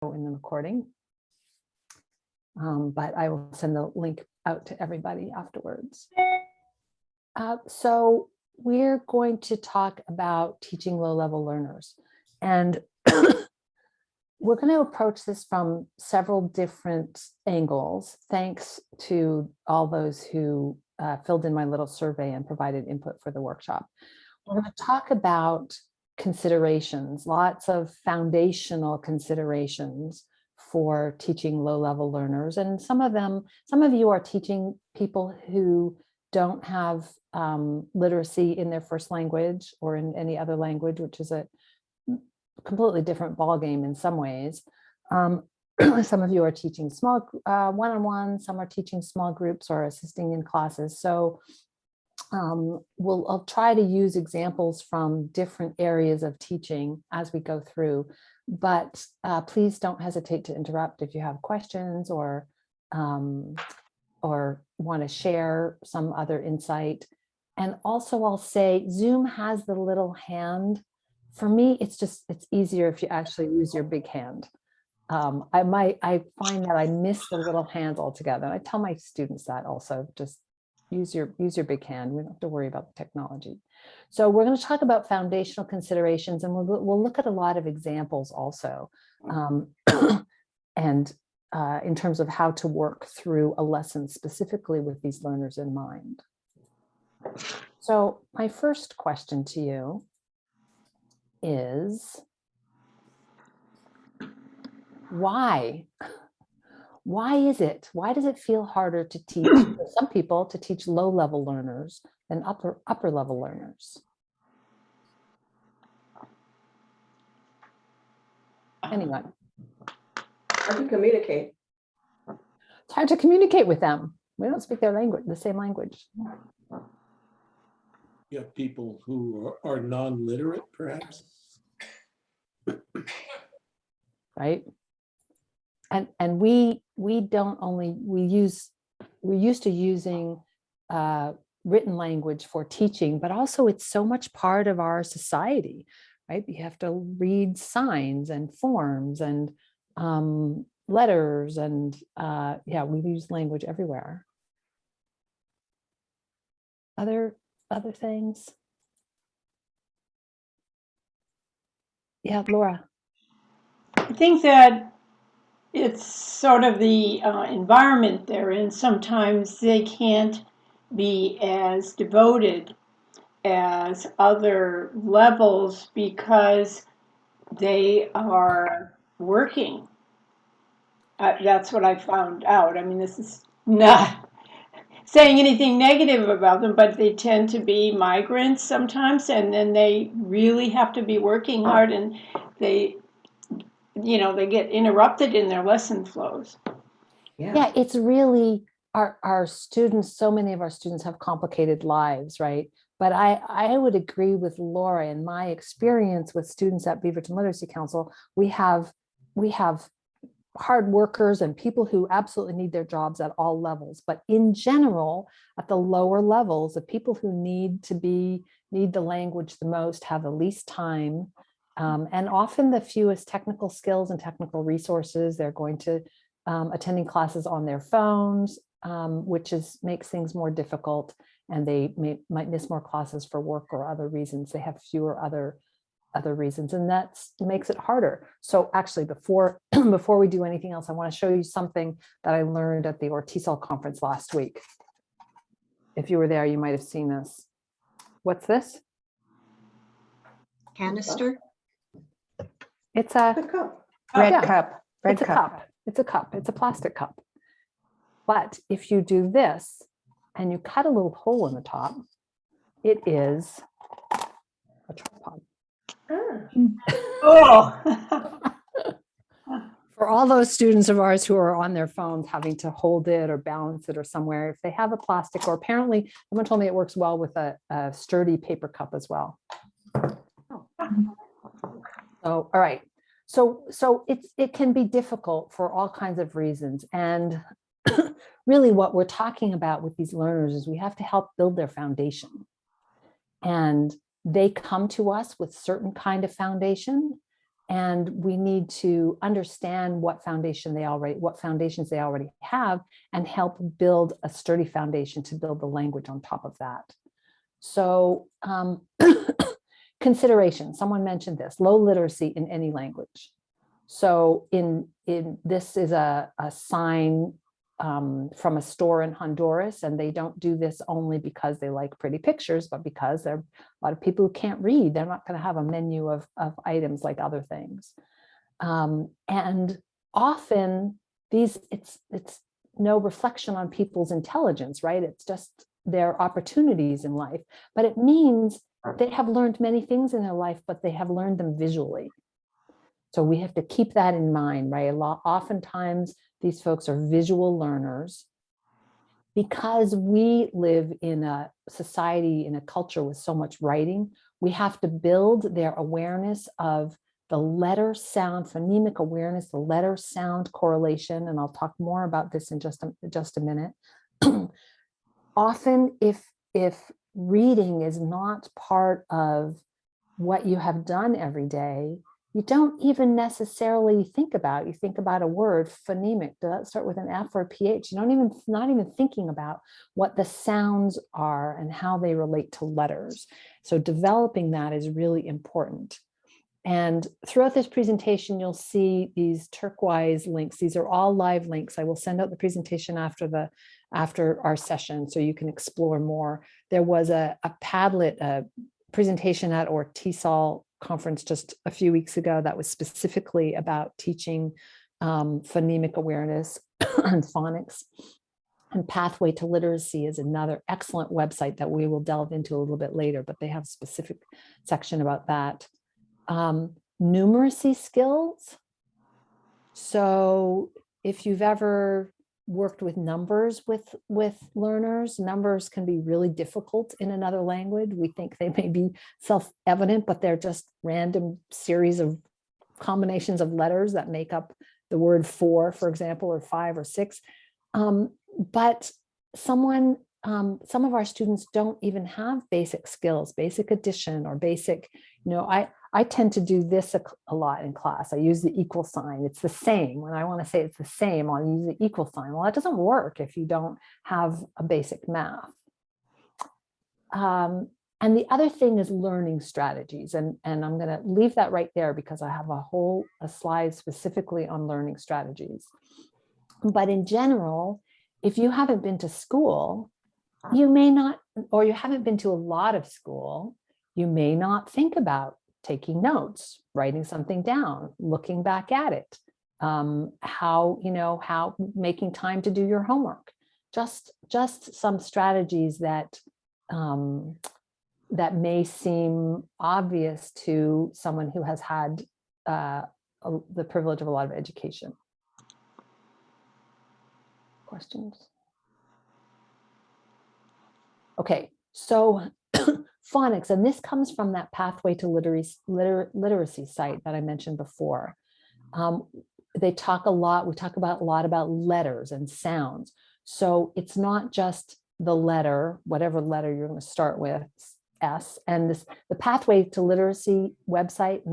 in the recording, but I will send the link out to everybody afterwards. So we're going to talk about teaching low-level learners, and we're going to approach this from several different angles, thanks to all those who filled in my little survey and provided input for the workshop. We're going to talk about considerations, lots of foundational considerations for teaching low-level learners. And some of you are teaching people who don't have literacy in their first language or in any other language, which is a completely different ballgame in some ways. Some of you are teaching small one-on-one, some are teaching small groups or assisting in classes. So I'll try to use examples from different areas of teaching as we go through, but please don't hesitate to interrupt if you have questions or want to share some other insight. And also I'll say Zoom has the little hand. For me, it's easier if you actually use your big hand. I find that I miss the little hand altogether. I tell my students that also, just use your big hand. We don't have to worry about the technology. So we're going to talk about foundational considerations, and we'll look at a lot of examples also, and in terms of how to work through a lesson specifically with these learners in mind. So my first question to you is, why? Why does it feel harder to teach for some people to teach low-level learners than upper level learners? Anyone? Hard to communicate. It's hard to communicate with them. We don't speak their language, the same language. You have people who are non-literate, perhaps. Right. And we're used to using written language for teaching, but also it's so much part of our society, right? You have to read signs and forms and letters, and yeah, we use language everywhere. Other things? Yeah, Laura. I think that it's sort of the environment they're in. Sometimes they can't be as devoted as other levels because they are working. That's what I found out. I mean, this is not saying anything negative about them, but they tend to be migrants sometimes, and then they really have to be working hard, and they get interrupted in their lesson flows. Yeah, it's really our students. So many of our students have complicated lives, right? But I would agree with Laura. In my experience with students at Beaverton Literacy Council, we have hard workers and people who absolutely need their jobs at all levels. But in general, at the lower levels, the people who need the language the most have the least time, and often the fewest technical skills and technical resources. They're going to attending classes on their phones, which makes things more difficult, and they might miss more classes for work or other reasons. They have fewer other reasons, and that makes it harder. So actually, before we do anything else, I want to show you something that I learned at the TESOL conference last week. If you were there, you might have seen this. What's this? Canister? It's a cup. Red cup. It's a cup. It's a cup. It's a plastic cup. But if you do this and you cut a little hole in the top, it is a tripod. Oh. For all those students of ours who are on their phones having to hold it or balance it or somewhere, if they have a plastic, or apparently someone told me it works well with a sturdy paper cup as well. So, all right. So it can be difficult for all kinds of reasons. And really what we're talking about with these learners is we have to help build their foundation. And they come to us with certain kind of foundation. And we need to understand what foundations they already have and help build a sturdy foundation to build the language on top of that. So consideration, someone mentioned this, low literacy in any language. So in this is a sign from a store in Honduras, and they don't do this only because they like pretty pictures, but because there are a lot of people who can't read. They're not going to have a menu of items like other things. And often it's no reflection on people's intelligence, right? It's just their opportunities in life, but it means they have learned many things in their life, but they have learned them visually. So we have to keep that in mind, right? Oftentimes these folks are visual learners because we live in a society, in a culture with so much writing. We have to build their awareness of the letter sound, phonemic awareness, the letter sound correlation. And I'll talk more about this in just a minute. Often if reading is not part of what you have done every day, you don't even necessarily think about, you think about a word, phonemic, does that start with an F or a PH? You not even thinking about what the sounds are and how they relate to letters. So developing that is really important. And throughout this presentation, you'll see these turquoise links. These are all live links. I will send out the presentation after our session so you can explore more. There was a Padlet, a presentation at our TESOL conference just a few weeks ago that was specifically about teaching phonemic awareness and phonics. And Pathway to Literacy is another excellent website that we will delve into a little bit later, but they have a specific section about that. Numeracy skills. So if you've ever worked with numbers with learners, numbers can be really difficult in another language. We think they may be self-evident, but they're just random series of combinations of letters that make up the word for example, or 5 or 6. But some of our students don't even have basic skills, basic addition or basic, I tend to do this a lot in class. I use the equal sign. It's the same. When I want to say it's the same, I'll use the equal sign. Well, that doesn't work if you don't have a basic math. And the other thing is learning strategies. And I'm going to leave that right there because I have a slide specifically on learning strategies. But in general, if you haven't been to school, you may not, or you haven't been to a lot of school, you may not think about taking notes, writing something down, looking back at it, how making time to do your homework, just some strategies that that may seem obvious to someone who has had the privilege of a lot of education. Questions? Okay, so phonics, and this comes from that Pathway to Literacy site that I mentioned before. They talk a lot, we talk about a lot about letters and sounds. So it's not just the letter, whatever letter you're going to start with, S, and the Pathway to Literacy website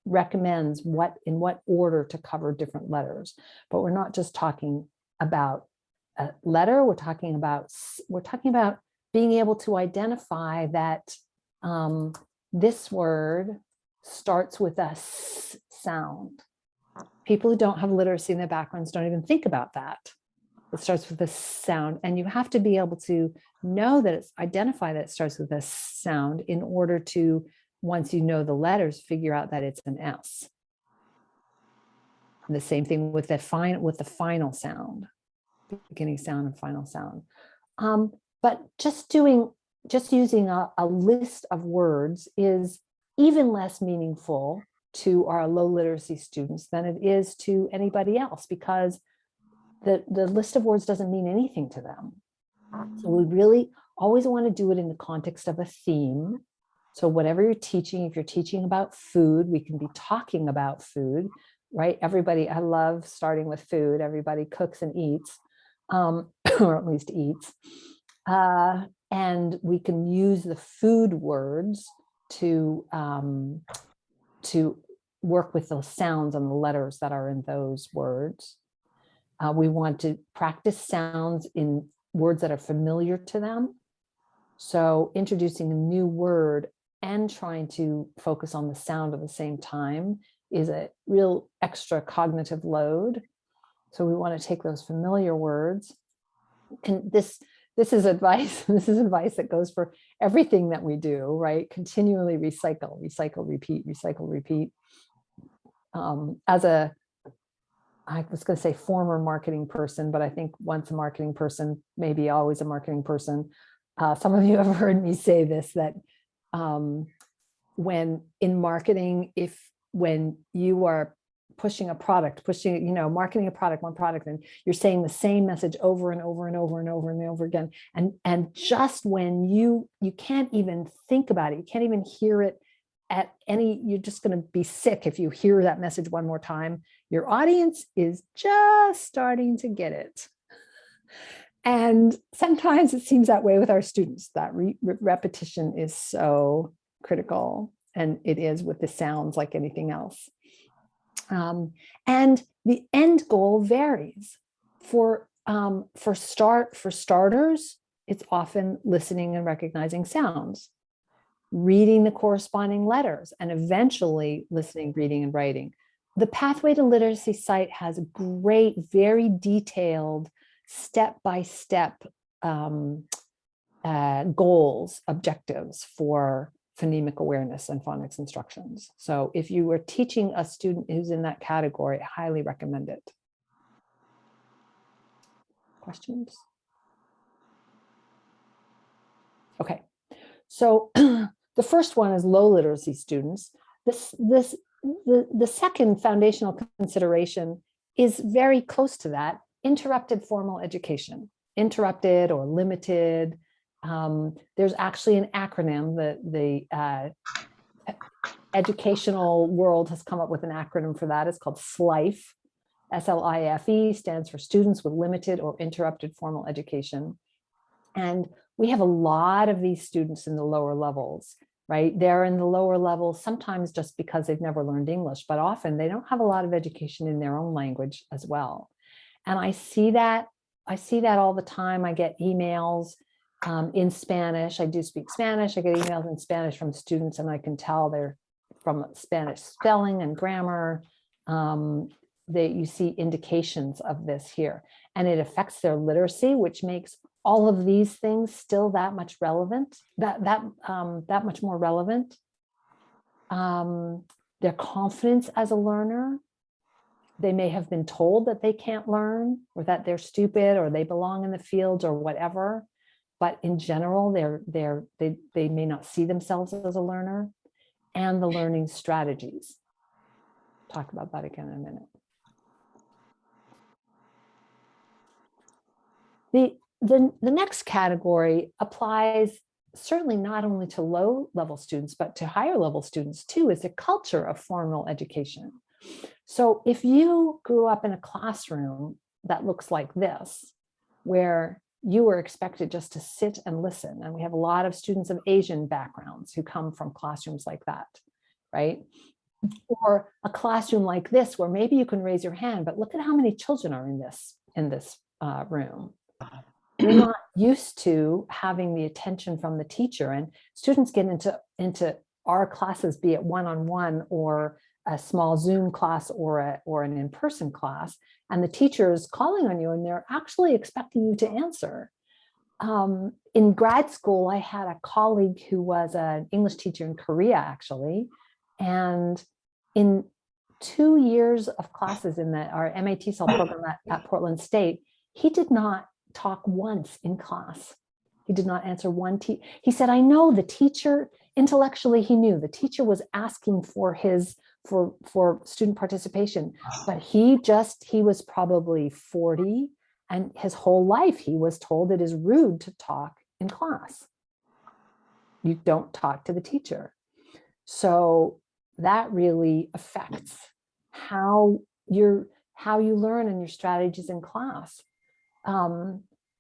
recommends in what order to cover different letters. But we're not just talking about a letter, we're talking about being able to identify that this word starts with a S sound. People who don't have literacy in their backgrounds don't even think about that. It starts with a sound, and you have to be able to know that identify that it starts with a sound in order to, once you know the letters, figure out that it's an S. And the same thing with the final sound, beginning sound and final sound. But just using a list of words is even less meaningful to our low literacy students than it is to anybody else, because the list of words doesn't mean anything to them. So we really always want to do it in the context of a theme. So whatever you're teaching, if you're teaching about food, we can be talking about food, right? Everybody, I love starting with food. Everybody cooks and eats, or at least eats. And we can use the food words to work with those sounds and the letters that are in those words. We want to practice sounds in words that are familiar to them. So introducing a new word and trying to focus on the sound at the same time is a real extra cognitive load. So we want to take those familiar words. This is advice. This is advice that goes for everything that we do, right? Continually recycle, repeat, recycle, repeat. I was going to say former marketing person, but I think once a marketing person, maybe always a marketing person. Some of you have heard me say this, that when in marketing, when you are pushing a product, marketing a product, one product, and you're saying the same message over and over and over and over and over again. And just when you can't even think about it, you can't even hear it you're just going to be sick if you hear that message one more time. Your audience is just starting to get it. And sometimes it seems that way with our students, that repetition is so critical, and it is with the sounds like anything else. And the end goal varies. For starters, it's often listening and recognizing sounds, reading the corresponding letters, and eventually listening, reading, and writing. The Pathway to Literacy site has great, very detailed, step-by-step goals, objectives for phonemic awareness and phonics instructions. So if you were teaching a student who's in that category, I highly recommend it. Questions? Okay, so the first one is low literacy students. The second foundational consideration is very close to that: interrupted formal education, interrupted or limited. There's actually an acronym that the educational world has come up with an acronym for that. It's called SLIFE. SLIFE stands for Students with Limited or Interrupted Formal Education. And we have a lot of these students in the lower levels, right? They're in the lower levels sometimes just because they've never learned English, but often they don't have a lot of education in their own language as well. And I see that all the time. I get emails in Spanish. I do speak Spanish. I get emails in Spanish from students, and I can tell they're from Spanish spelling and grammar. You see indications of this here, and it affects their literacy, which makes all of these things still that much relevant, that much more relevant. Their confidence as a learner. They may have been told that they can't learn, or that they're stupid, or they belong in the fields, or whatever. But in general, they may not see themselves as a learner. And the learning strategies. Talk about that again in a minute. The next category applies certainly not only to low level students, but to higher level students too, is the culture of formal education. So if you grew up in a classroom that looks like this, where you were expected just to sit and listen, and we have a lot of students of Asian backgrounds who come from classrooms like that, right? Or a classroom like this, where maybe you can raise your hand, but look at how many children are in this room. You're not used to having the attention from the teacher, and students get into our classes, be it one-on-one or a small Zoom class or an in-person class, and the teacher is calling on you, and they're actually expecting you to answer. In grad school, I had a colleague who was an English teacher in Korea, actually, and in 2 years of classes in our MA TESOL program at Portland State, he did not talk once in class. He did not answer one. He said, I know the teacher, intellectually he knew the teacher was asking for student participation, but he was probably 40, and his whole life he was told it is rude to talk in class. You don't talk to the teacher. So that really affects how you learn and your strategies in class.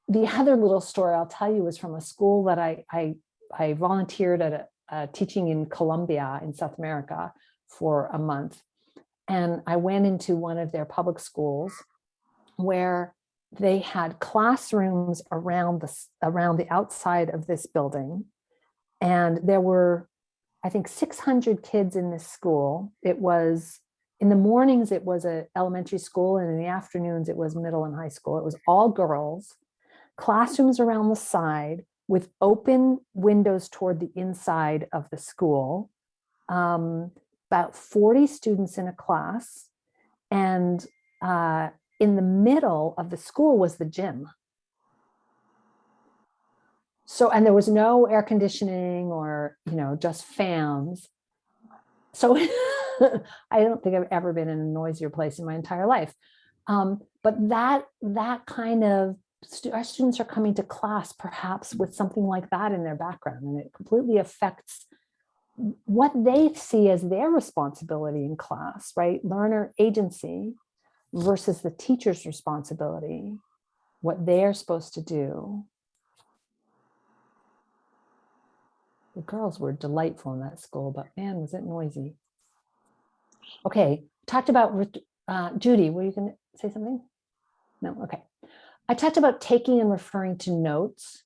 The other little story I'll tell you is from a school that I volunteered at teaching in Colombia in South America for a month. And I went into one of their public schools where they had classrooms around the outside of this building. And there were, I think, 600 kids in this school. It was, in the mornings, it was an elementary school, and in the afternoons, it was middle and high school. It was all girls, classrooms around the side with open windows toward the inside of the school, about 40 students in a class. And in the middle of the school was the gym. So, and there was no air conditioning or, just fans. So I don't think I've ever been in a noisier place in my entire life. But that kind of, our students are coming to class perhaps with something like that in their background, and it completely affects what they see as their responsibility in class, right? Learner agency versus the teacher's responsibility, what they're supposed to do. The girls were delightful in that school, but man, was it noisy. Okay, talked about, Judy, were you going to say something? No, okay. I talked about taking and referring to notes,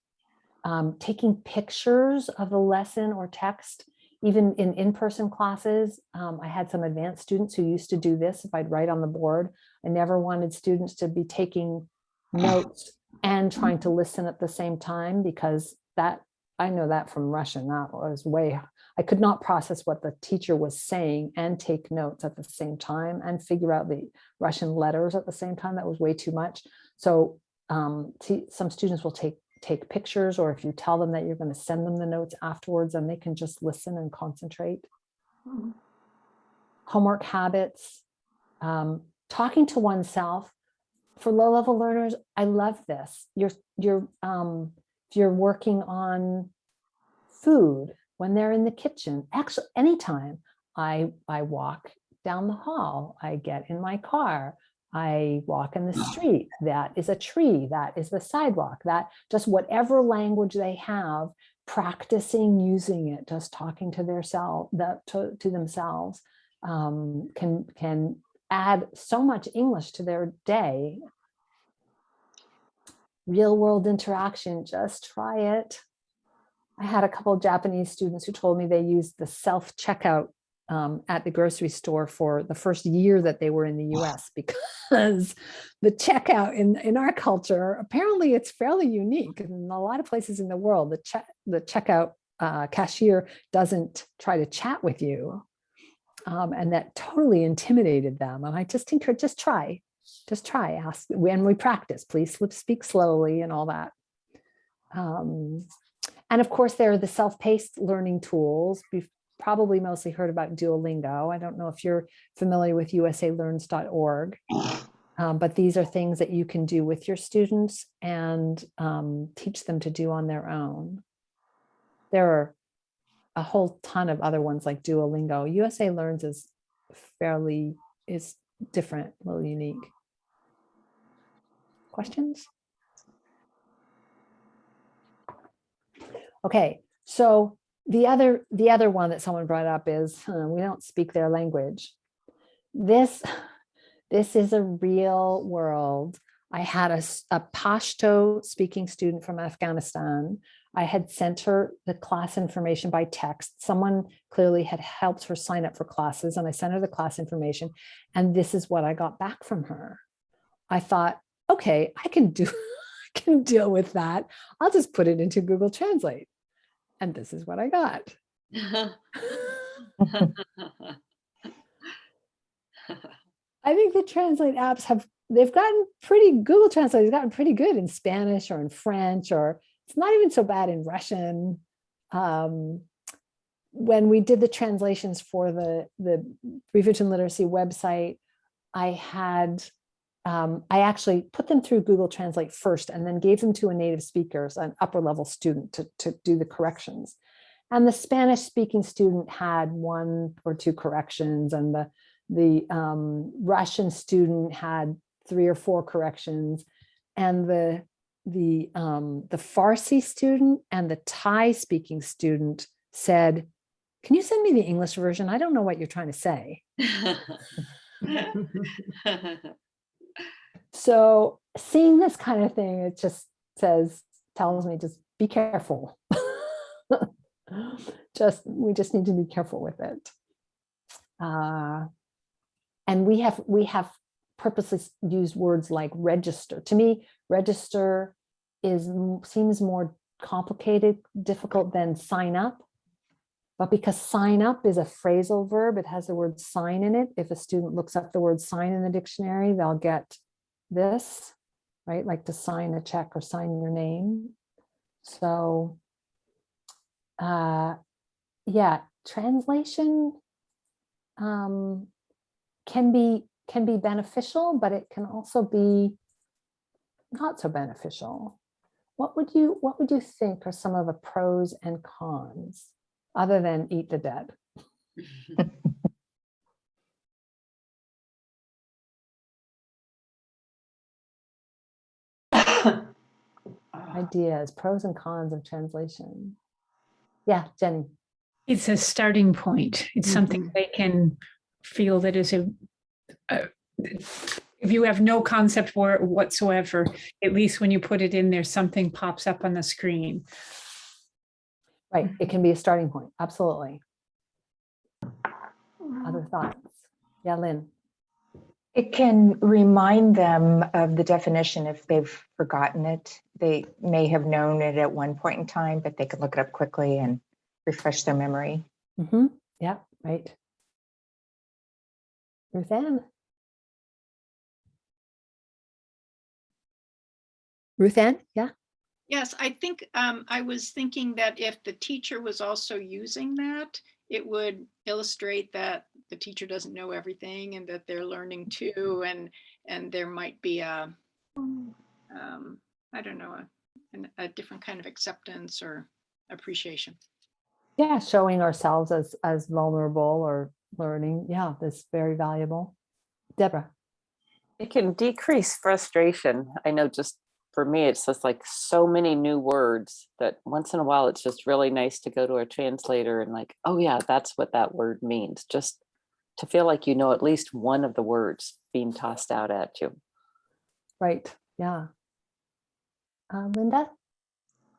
taking pictures of the lesson or text, even in in-person classes. I had some advanced students who used to do this if I'd write on the board. I never wanted students to be taking notes and trying to listen at the same time, because that, I know that from Russian, that was I could not process what the teacher was saying and take notes at the same time and figure out the Russian letters at the same time. That was way too much. So some students will take pictures, or if you tell them that you're going to send them the notes afterwards, then they can just listen and concentrate. Homework habits, talking to oneself. For low-level learners, I love this. If you're working on food, when they're in the kitchen, actually anytime, I walk down the hall, I get in my car, I walk in the street, that is a tree, that is the sidewalk, that just whatever language they have, practicing using it, just talking to to themselves, can add so much English to their day. Real world interaction, just try it. I had a couple of Japanese students who told me they used the self-checkout at the grocery store for the first year that they were in the US, because the checkout in our culture, apparently it's fairly unique. In a lot of places in the world, the checkout cashier doesn't try to chat with you. And that totally intimidated them. And I just encourage, just try, ask when we practice, please speak slowly and all that. And of course, there are the self-paced learning tools. We've probably mostly heard about Duolingo. I don't know if you're familiar with usalearns.org, but these are things that you can do with your students and teach them to do on their own. There are a whole ton of other ones like Duolingo. USA Learns is different, a little unique. Questions? Okay, so the other one that someone brought up is we don't speak their language. This is a real world. I had a Pashto speaking student from Afghanistan. I had sent her the class information by text. Someone clearly had helped her sign up for classes, and I sent her the class information, and this is what I got back from her. I thought, okay, I can deal with that. I'll just put it into Google Translate. And this is what I got. I think the Translate apps Google Translate has gotten pretty good in Spanish or in French, or it's not even so bad in Russian. When we did the translations for the Prepositions Literacy website, I actually put them through Google Translate first and then gave them to a native speaker, an upper level student, to do the corrections. And the Spanish speaking student had 1 or 2 corrections, and the Russian student had 3 or 4 corrections, and the Farsi student and the Thai speaking student said, "Can you send me the English version? I don't know what you're trying to say." So seeing this kind of thing, it just tells me just be careful. We just need to be careful with it. And we have purposely used words like register. To me, register seems more complicated, difficult than sign up. But because sign up is a phrasal verb, it has the word sign in it. If a student looks up the word sign in the dictionary, they'll get this, right? Like to sign a check or sign your name. So, yeah, translation can be beneficial, but it can also be not so beneficial. What would you think are some of the pros and cons, other than eat the dead? Ideas, pros and cons of translation. Yeah, Jenny. It's a starting point. It's something they can feel that is if you have no concept for it whatsoever, at least when you put it in there, something pops up on the screen. Right, it can be a starting point, absolutely. Other thoughts? Yeah, Lynn. It can remind them of the definition if they've forgotten it. They may have known it at one point in time, but they can look it up quickly and refresh their memory. Yeah, right. Ruth Ann. Ruth Ann, yeah. Yes, I think I was thinking that if the teacher was also using that, it would illustrate that the teacher doesn't know everything and that they're learning too, and there might be a I don't know, a different kind of acceptance or appreciation. Yeah, showing ourselves as vulnerable or learning. Yeah, that's very valuable. Deborah. It can decrease frustration. I know just for me, it's just like so many new words that once in a while, it's just really nice to go to a translator and like, oh yeah, that's what that word means. Just to feel like you know at least one of the words being tossed out at you. Right, yeah. Linda?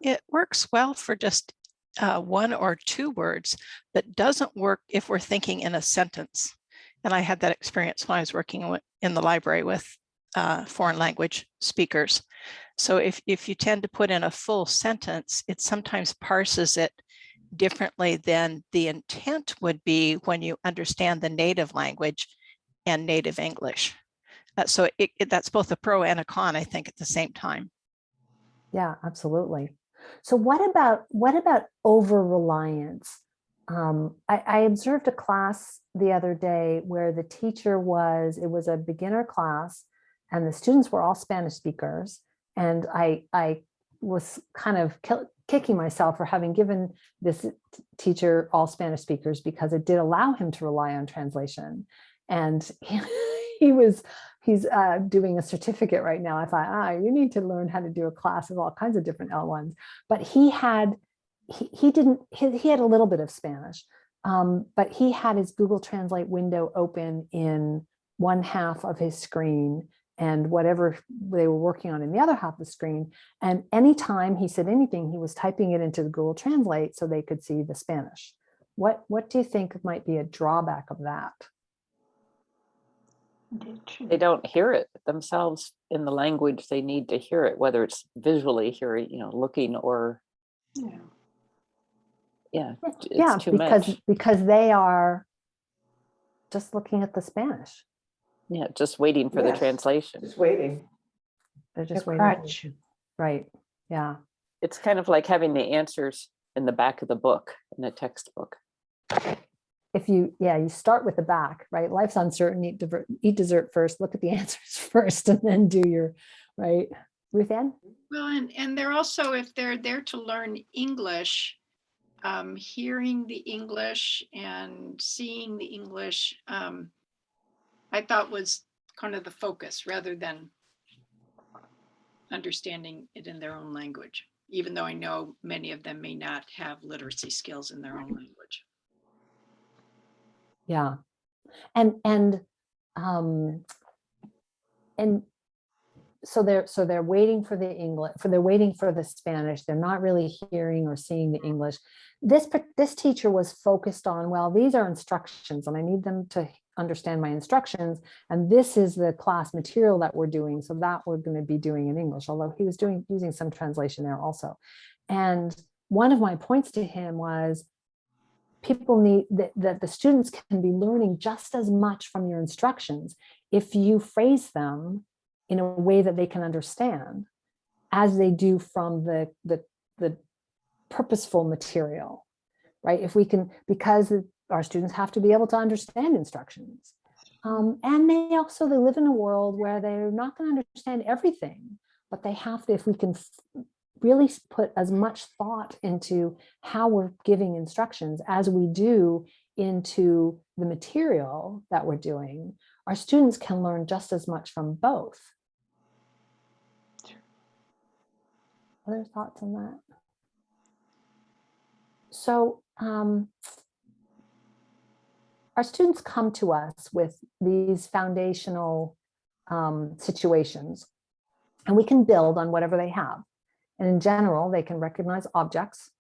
It works well for just one or two words, but doesn't work if we're thinking in a sentence. And I had that experience when I was working in the library with foreign language speakers. So if you tend to put in a full sentence, it sometimes parses it differently than the intent would be when you understand the native language and native English. So that's both a pro and a con, I think, at the same time. Yeah, absolutely. So what about over-reliance? I observed a class the other day where the teacher it was a beginner class and the students were all Spanish speakers. And I was kind of kicking myself for having given this teacher all Spanish speakers because it did allow him to rely on translation. And he's doing a certificate right now. I thought, you need to learn how to do a class of all kinds of different L1s. But he had a little bit of Spanish, but he had his Google Translate window open in one half of his screen and whatever they were working on in the other half of the screen. And anytime he said anything, he was typing it into the Google Translate so they could see the Spanish. What do you think might be a drawback of that? They don't hear it themselves in the language they need to hear it, whether it's visually hearing, looking or it's too much. Because they are just looking at the Spanish. Yeah, just waiting for the translation. Just waiting. They're just The waiting. crutch. Right. Yeah. It's kind of like having the answers in the back of the book, in a textbook. If you start with the back, right? Life's uncertain, eat dessert first, look at the answers first, and then do your, right? Ruth Ann? Well, and they're also, if they're there to learn English, hearing the English and seeing the English, I thought was kind of the focus rather than understanding it in their own language, even though I know many of them may not have literacy skills in their own language. Yeah. And and so they're waiting for the English, they're waiting for the Spanish. They're not really hearing or seeing the English. This teacher was focused on, well, these are instructions and I need them to understand my instructions. And this is the class material that we're doing. So that we're going to be doing in English, although he was using some translation there also. And one of my points to him was, people need that the students can be learning just as much from your instructions if you phrase them in a way that they can understand as they do from the purposeful material, right? If we can, because our students have to be able to understand instructions. And they live in a world where they're not going to understand everything, but they have to, if we can really put as much thought into how we're giving instructions as we do into the material that we're doing, our students can learn just as much from both. Other thoughts on that? So our students come to us with these foundational situations, and we can build on whatever they have. And in general, they can recognize objects,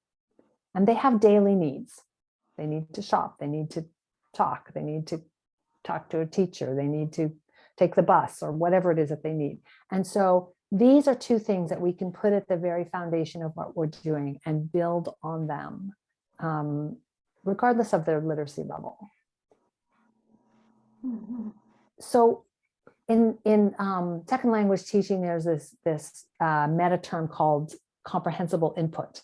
and they have daily needs. They need to shop, they need to talk, they need to talk to a teacher, they need to take the bus, or whatever it is that they need. And so these are two things that we can put at the very foundation of what we're doing and build on them, regardless of their literacy level. So in second language teaching, there's this meta term called comprehensible input.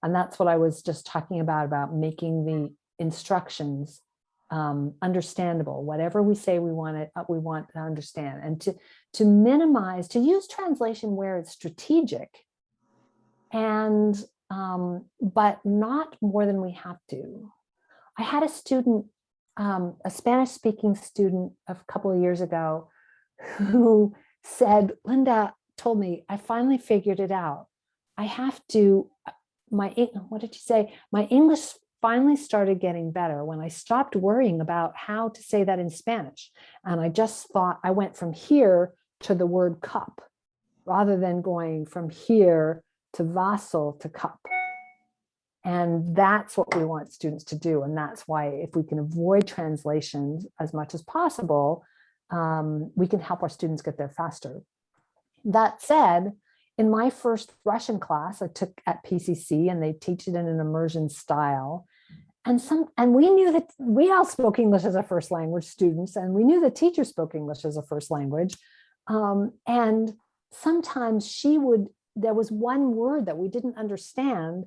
And that's what I was just talking about making the instructions understandable. Whatever we say we want to understand, and to minimize, to use translation where it's strategic, and but not more than we have to. I had a student, a Spanish speaking student a couple of years ago, who said, Linda told me, I finally figured it out. I have to, what did you say? My English finally started getting better when I stopped worrying about how to say that in Spanish. And I just thought, I went from here to the word cup, rather than going from here to vaso to cup. And that's what we want students to do. And that's why, if we can avoid translations as much as possible, we can help our students get there faster. That said, in my first Russian class I took at PCC, and they teach it in an immersion style. And we knew that we all spoke English as a first language, students, and we knew the teacher spoke English as a first language. And sometimes there was one word that we didn't understand,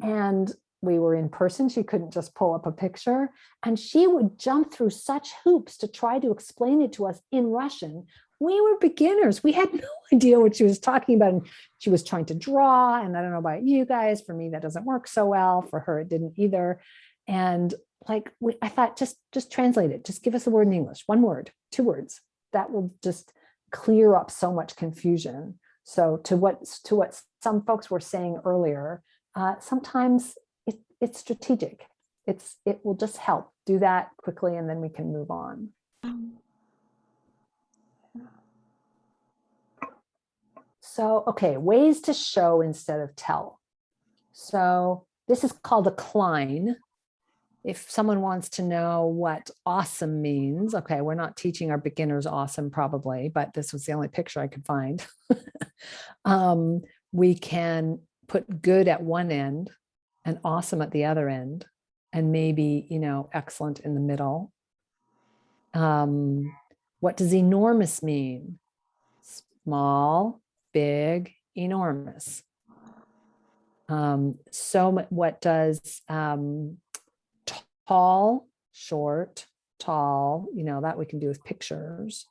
and we were in person, she couldn't just pull up a picture, and she would jump through such hoops to try to explain it to us in Russian. We were beginners. We had no idea what she was talking about. And she was trying to draw, and I don't know about you guys, for me, that doesn't work so well. For her, it didn't either. And I thought, just translate it. Just give us a word in English, one word, 2 words. That will just clear up so much confusion. So to what some folks were saying earlier, sometimes it's strategic. It will just help. Do that quickly, and then we can move on. So, okay, ways to show instead of tell. So this is called a Klein. If someone wants to know what awesome means, okay, we're not teaching our beginners awesome probably, but this was the only picture I could find. We can put good at one end and awesome at the other end, and maybe, excellent in the middle. What does enormous mean? Small, big, enormous. What does tall, short, tall, that we can do with pictures.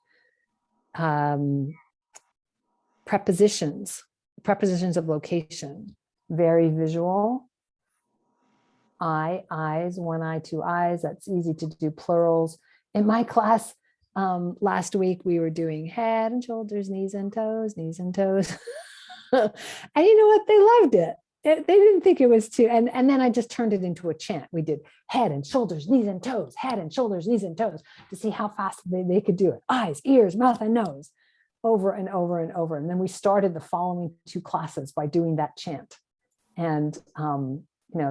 Prepositions of location, very visual. Eyes, one eye, 2 eyes. That's easy to do plurals. In my class last week, we were doing head and shoulders, knees and toes, knees and toes. And you know what? They loved it. they didn't think it was too, and then I just turned it into a chant. We did head and shoulders, knees and toes, head and shoulders, knees and toes, to see how fast they could do it. Eyes, ears, mouth, and nose, over and over and over. And then we started the following 2 classes by doing that chant. And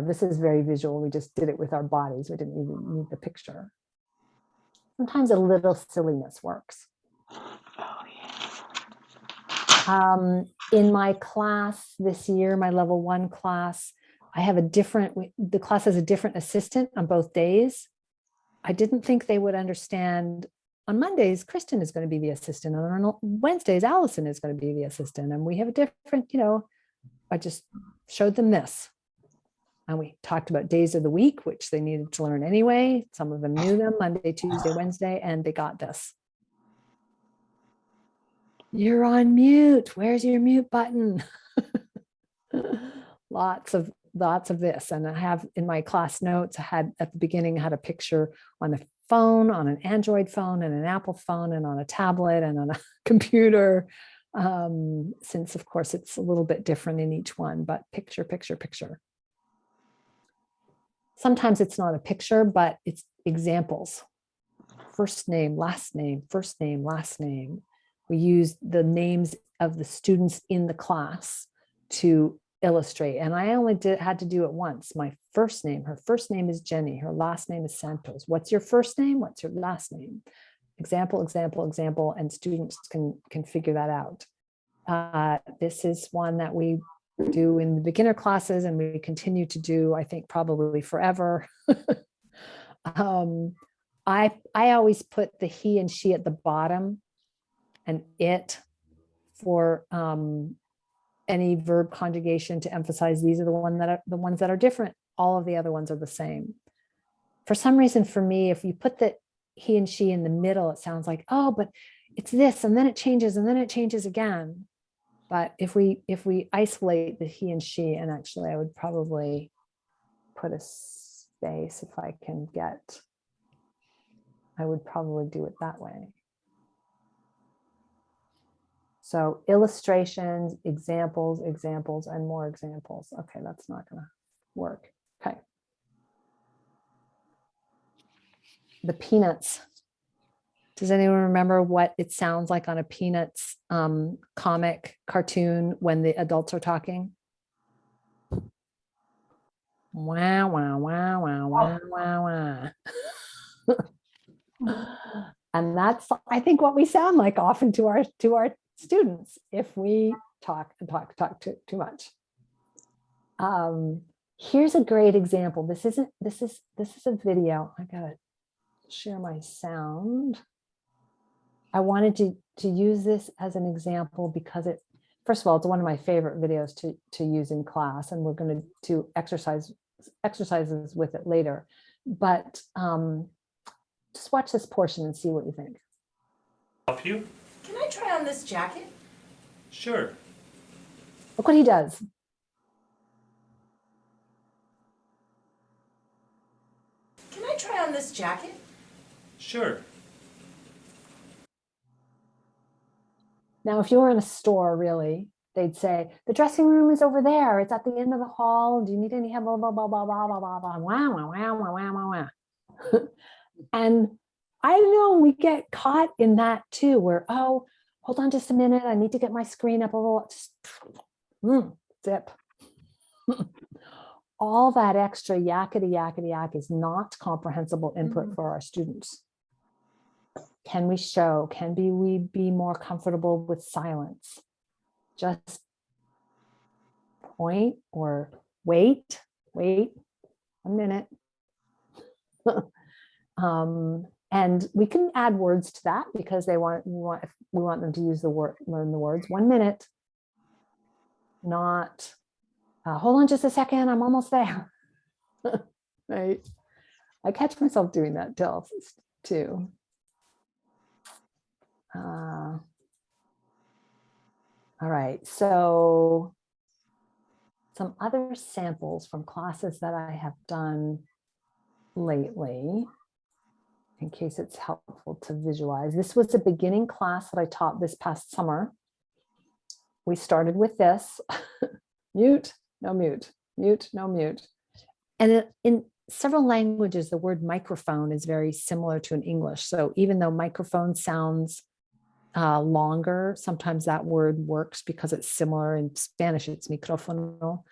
this is very visual. We just did it with our bodies. We didn't even need the picture. Sometimes a little silliness works. In my class this year, my level 1 class, I have the class has a different assistant on both days. I didn't think they would understand. On Mondays, Kristen is going to be the assistant, and on Wednesdays, Allison is going to be the assistant. And we have a different, I just showed them this. And we talked about days of the week, which they needed to learn anyway. Some of them knew them, Monday, Tuesday, Wednesday, and they got this. You're on mute. Where's your mute button? Lots of this. And I have in my class notes, I had at the beginning, I had a picture on a phone, on an Android phone, and an Apple phone, and on a tablet, and on a computer. Since of course it's a little bit different in each one, but picture, picture, picture. Sometimes it's not a picture, but it's examples. First name, last name, first name, last name. We use the names of the students in the class to illustrate. And I only had to do it once. My first name, her first name is Jenny. Her last name is Santos. What's your first name? What's your last name? Example, example, example, and students can figure that out. This is one that we do in the beginner classes, and we continue to do, I think, probably forever. I always put the he and she at the bottom, and it for any verb conjugation to emphasize these are the ones that are different. All of the other ones are the same. For some reason, for me, if you put the he and she in the middle, it sounds like, oh, but it's this, and then it changes, and then it changes again. But if we isolate the he and she, and actually I would probably put a space if I can get, I would probably do it that way. So illustrations, examples, examples, and more examples. Okay, that's not gonna work. Okay. The Peanuts. Does anyone remember what it sounds like on a Peanuts comic cartoon when the adults are talking? Wow, wow, wow, wow, wow, wow, wow. And that's, I think, what we sound like often to our students if we talk too much. Here's a great example. This is a video. I gotta share my sound. I wanted to use this as an example because first of all, it's one of my favorite videos to use in class, and we're going to do exercises with it later. But just watch this portion and see what you think. Help you? Can I try on this jacket? Sure. Look what he does. Can I try on this jacket? Sure. Now, if you were in a store, really, they'd say, the dressing room is over there. It's at the end of the hall. Do you need any help? Blah, blah, blah, blah, blah, blah, blah, blah. Wow, wow, wow, wow, wow, wow, wow. And I know we get caught in that too, where, oh, hold on just a minute. I need to get my screen up a little. Zip. All that extra yakety, yakety, yak is not comprehensible input for our students. Can we show? Can we be more comfortable with silence? Just point or wait 1 minute. And we can add words to that because we want them to learn the words. 1 minute. Not hold on just a second, I'm almost there. Right? I catch myself doing that too. All right, so some other samples from classes that I have done lately, in case it's helpful to visualize. This was a beginning class that I taught this past summer. We started with this, mute, no mute, mute, no mute. And in several languages, the word microphone is very similar to an English. So even though microphone sounds longer, sometimes that word works because it's similar. In Spanish, it's micrófono.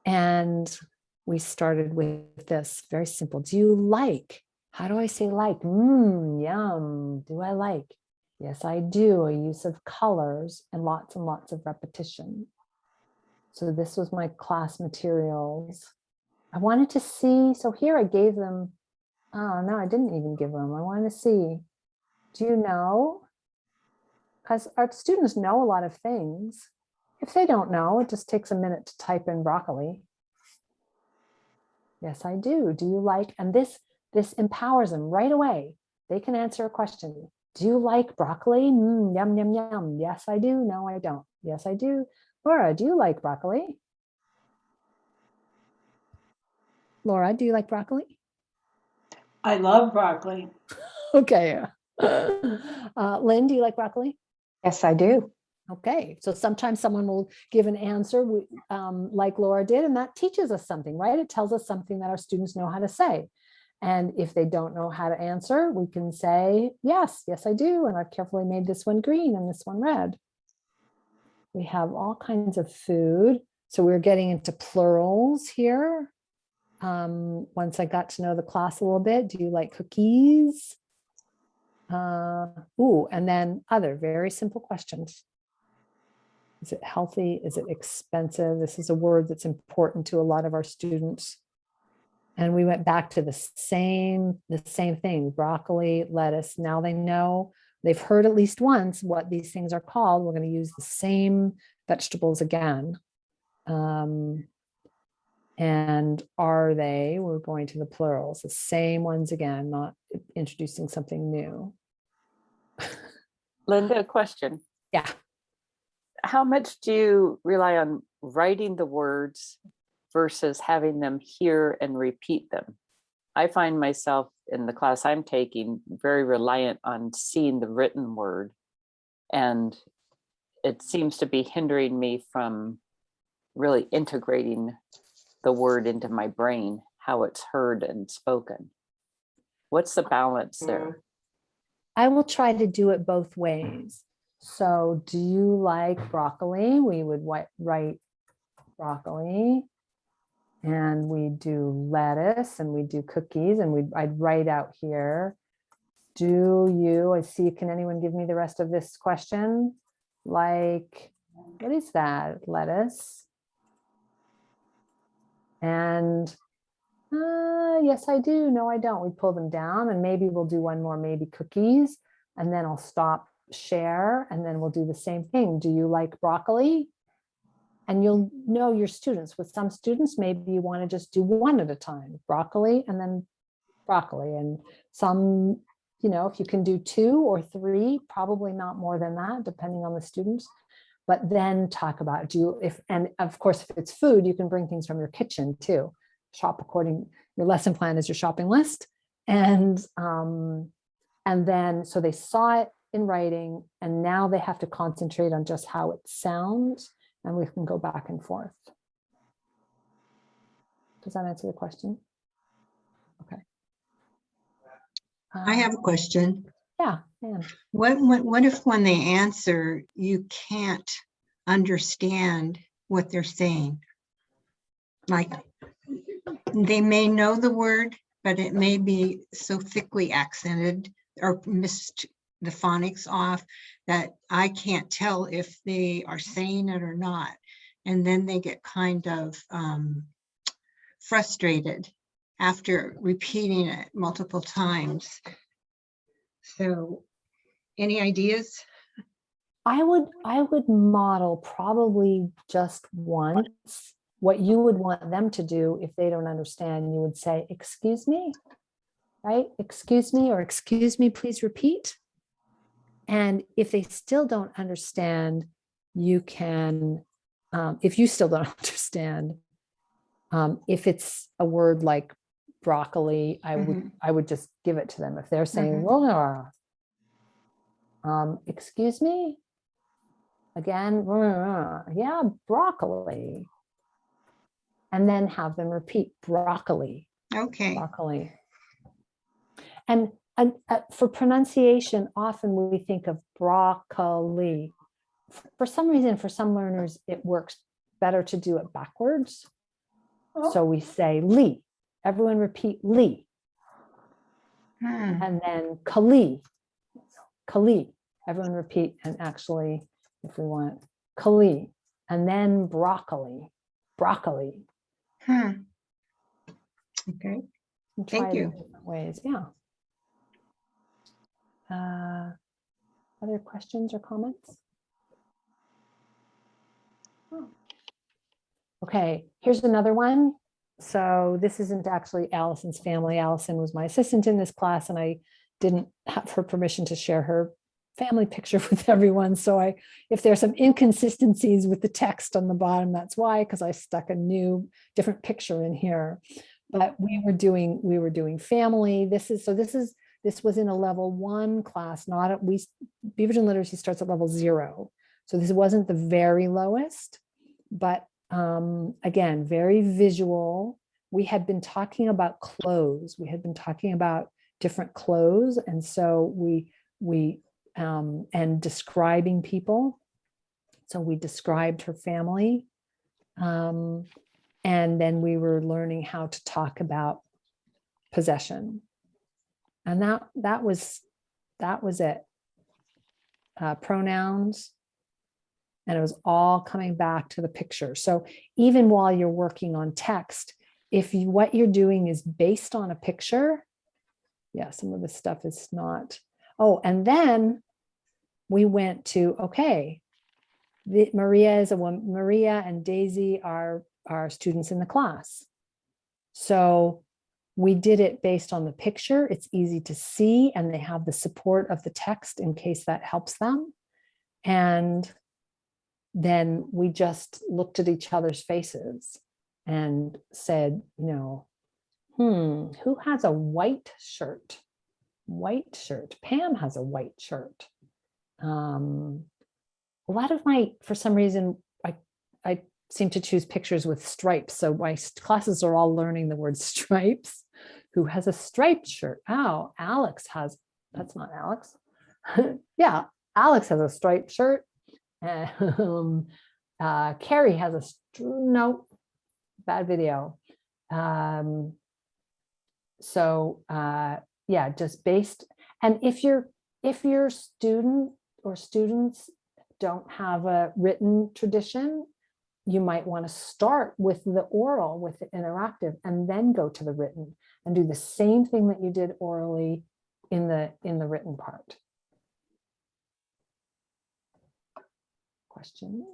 And we started with this very simple. Do you like? How do I say like? Yum. Do I like? Yes, I do. A use of colors and lots of repetition. So this was my class materials. I wanted to see, so here I gave them, oh no, I didn't even give them. I wanted to see, do you know? Because our students know a lot of things. If they don't know, it just takes a minute to type in broccoli. Yes, I do. Do you like, and this empowers them right away. They can answer a question. Do you like broccoli? Yum, yum, yum. Yes, I do. No, I don't. Yes, I do. Laura, do you like broccoli? Laura, do you like broccoli? I love broccoli. Okay. Lynn, do you like broccoli? Yes, I do. Okay, so sometimes someone will give an answer like Laura did, and that teaches us something, right? It tells us something that our students know how to say. And if they don't know how to answer, we can say, yes, yes, I do. And I've carefully made this one green and this one red. We have all kinds of food. So we're getting into plurals here. Once I got to know the class a little bit, do you like cookies? And then other very simple questions. Is it healthy? Is it expensive? This is a word that's important to a lot of our students. And we went back to the same thing, broccoli, lettuce. Now they know, they've heard at least once what these things are called. We're going to use the same vegetables again. And are they, we're going to the plurals, the same ones again, not introducing something new. Linda, a question. Yeah. How much do you rely on writing the words versus having them hear and repeat them? I find myself in the class I'm taking very reliant on seeing the written word, and it seems to be hindering me from really integrating the word into my brain, how it's heard and spoken. What's the balance there? I will try to do it both ways. So do you like broccoli? We would write broccoli, and we do lettuce, and we do cookies, and I'd write out here. Do you, I see, can anyone give me the rest of this question? Like, what is that? Lettuce. And yes, I do. No, I don't. We pull them down, and maybe we'll do one more, maybe cookies, and then I'll stop share, and then we'll do the same thing. Do you like broccoli? And you'll know your students. With some students, maybe you want to just do one at a time, broccoli and then broccoli. And some, if you can do 2 or 3, probably not more than that, depending on the students. But then talk about, and of course, if it's food, you can bring things from your kitchen too. Shop according, your lesson plan is your shopping list. And then, so they saw it in writing, and now they have to concentrate on just how it sounds, and we can go back and forth. Does that answer the question? Okay. I have a question. Yeah. Man. What if when they answer, you can't understand what they're saying? Like, they may know the word, but it may be so thickly accented or missed the phonics off that I can't tell if they are saying it or not. And then they get kind of frustrated after repeating it multiple times. So any ideas? I would model probably just once what you would want them to do if they don't understand. You would say, excuse me, right? Excuse me, or excuse me, please repeat. And if they still don't understand, you can, if you still don't understand, if it's a word like broccoli, I would just give it to them. If they're saying, well, excuse me, Again, yeah, broccoli. And then have them repeat broccoli, Okay. broccoli. And for pronunciation, often we think of broccoli. For some reason, for some learners, it works better to do it backwards. So we say Lee. Everyone repeat Lee. And then Kali. Kali. Everyone repeat, and actually, if we want, Kali. And then broccoli. Broccoli. Okay. And Thank try you. it in different ways. Yeah. Other questions or comments? Okay, here's another one. So this isn't actually Allison's family. Allison was my assistant in this class, and I didn't have her permission to share her family picture with everyone. So if there's some inconsistencies with the text on the bottom, that's why, because I stuck a new different picture in here. But we were doing family. This was in a level 1 class, not at least Beaverton Literacy starts at level 0. So this wasn't the very lowest, but again, very visual. We had been talking about clothes. We had been talking about different clothes. And so and describing people. So we described her family. And then we were learning how to talk about possession. And that was it. Pronouns. And it was all coming back to the picture. So even while you're working on text, if what you're doing is based on a picture, yeah, some of this stuff is not. Oh, and then we went to, okay, Maria is a woman. Maria and Daisy are students in the class. So we did it based on the picture. It's easy to see, and they have the support of the text in case that helps them. And then we just looked at each other's faces and said, who has a white shirt? White shirt. Pam has a white shirt. A lot of for some reason, I seem to choose pictures with stripes. So my classes are all learning the word stripes. Who has a striped shirt? Oh, Alex has, that's not Alex. Yeah, Alex has a striped shirt. Carrie has no, bad video. Yeah, just based. And if your student or students don't have a written tradition, you might want to start with the oral, with the interactive, and then go to the written and do the same thing that you did orally in the written part. Questions?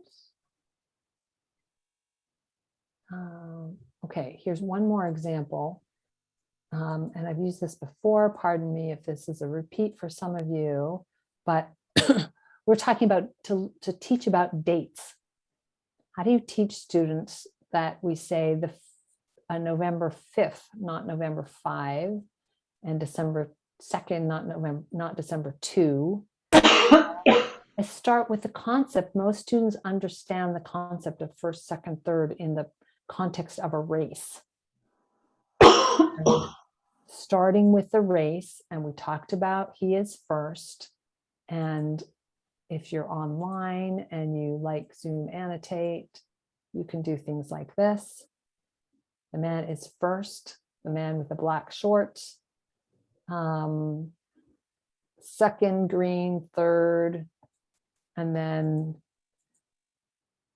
Okay, here's one more example. And I've used this before. Pardon me if this is a repeat for some of you, but we're talking about to teach about dates. How do you teach students that we say November 5th, not November 5, and December 2nd, not December 2? I start with the concept. Most students understand the concept of first, second, third in the context of a race. Starting with the race, and we talked about he is first. And if you're online and you like Zoom annotate, you can do things like this. The man is first, the man with the black shorts. Second, green, third. And then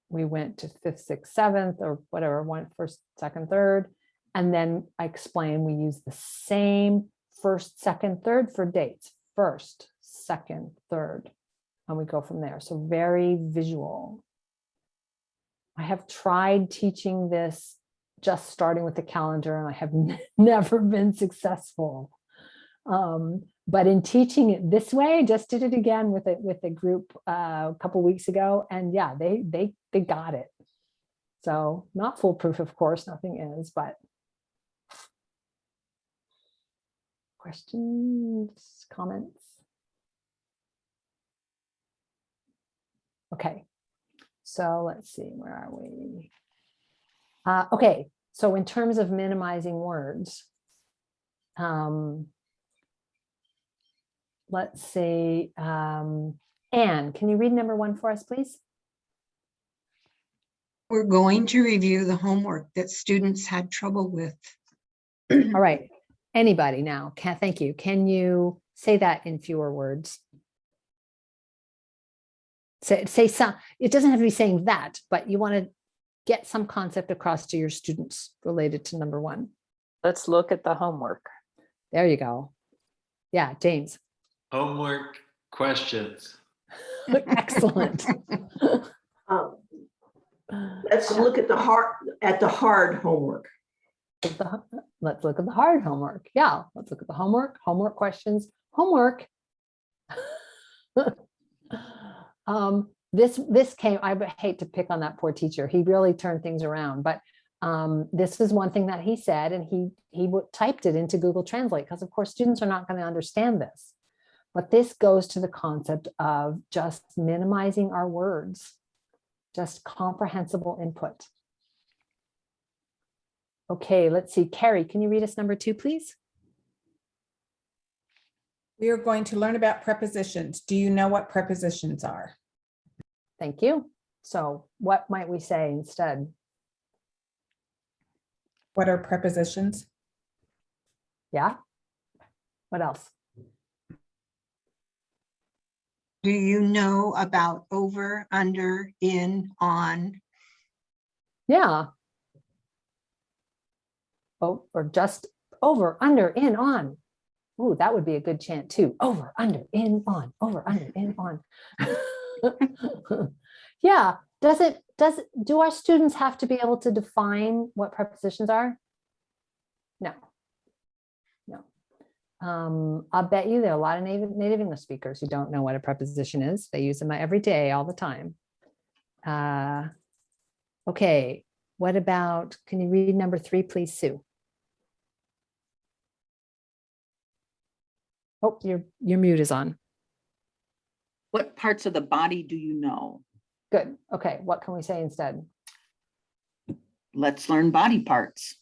we went to 5th, 6th, 7th, or whatever, one, first, second, third. And then I explained we use the same first, second, third for dates. First, second, third. And we go from there. So very visual. I have tried teaching this just starting with the calendar, and I have never been successful. But in teaching it this way, I just did it again with a group a couple weeks ago, and yeah, they got it. So not foolproof, of course, nothing is, but questions, comments? Okay, So let's see, where are we? Okay, so in terms of minimizing words, let's see, Anne, can you read number 1 for us, please? We're going to review the homework that students had trouble with. All right, anybody now, thank you. Can you say that in fewer words? Say some, it doesn't have to be saying that, but you want to get some concept across to your students related to number 1. Let's look at the homework. There you go. Yeah, James. Homework questions. Excellent. Let's look at the hard homework. Let's look at the hard homework. Yeah, let's look at the homework questions, homework. This came, I hate to pick on that poor teacher. He really turned things around, but this is one thing that he said, and he typed it into Google Translate, because of course students are not going to understand this. But this goes to the concept of just minimizing our words, just comprehensible input. Okay, let's see. Carrie, can you read us number 2, please? We are going to learn about prepositions. Do you know what prepositions are? Thank you. So what might we say instead? What are prepositions? Yeah. What else? Do you know about over, under, in, on? Yeah. Oh, or just over, under, in, on. Ooh, that would be a good chant too. Over, under, in, on, over, under, in, on. Yeah. Do our students have to be able to define what prepositions are? No. I'll bet you there are a lot of native English speakers who don't know what a preposition is. They use them every day, all the time. Okay, what about, can you read number 3, please, Sue? Oh, your mute is on. What parts of the body do you know? Good. Okay, what can we say instead? Let's learn body parts.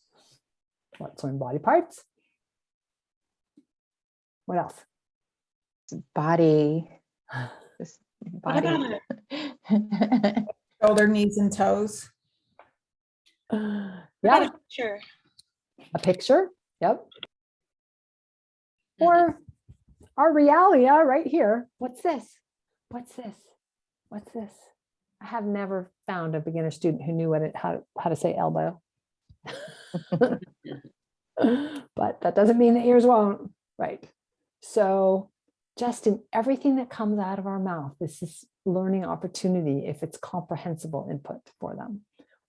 Let's learn body parts. What else? Body. Just What body. Shoulder, knees, and toes. Yeah. Sure. A picture. Yep. Or our realia right here. What's this? What's this? What's this? I have never found a beginner student who knew how to say elbow. But that doesn't mean the ears won't. Right. So just in everything that comes out of our mouth, this is learning opportunity if it's comprehensible input for them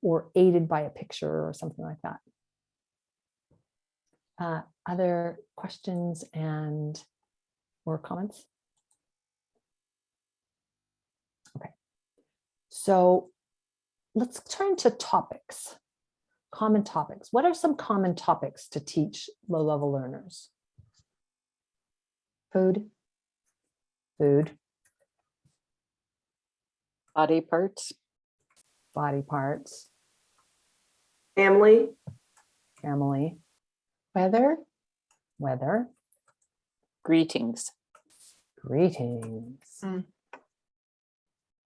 or aided by a picture or something like that. Other questions or comments? Okay. So let's turn to topics, common topics. What are some common topics to teach low-level learners? Food. Body parts. Body parts. Family. Weather. Greetings.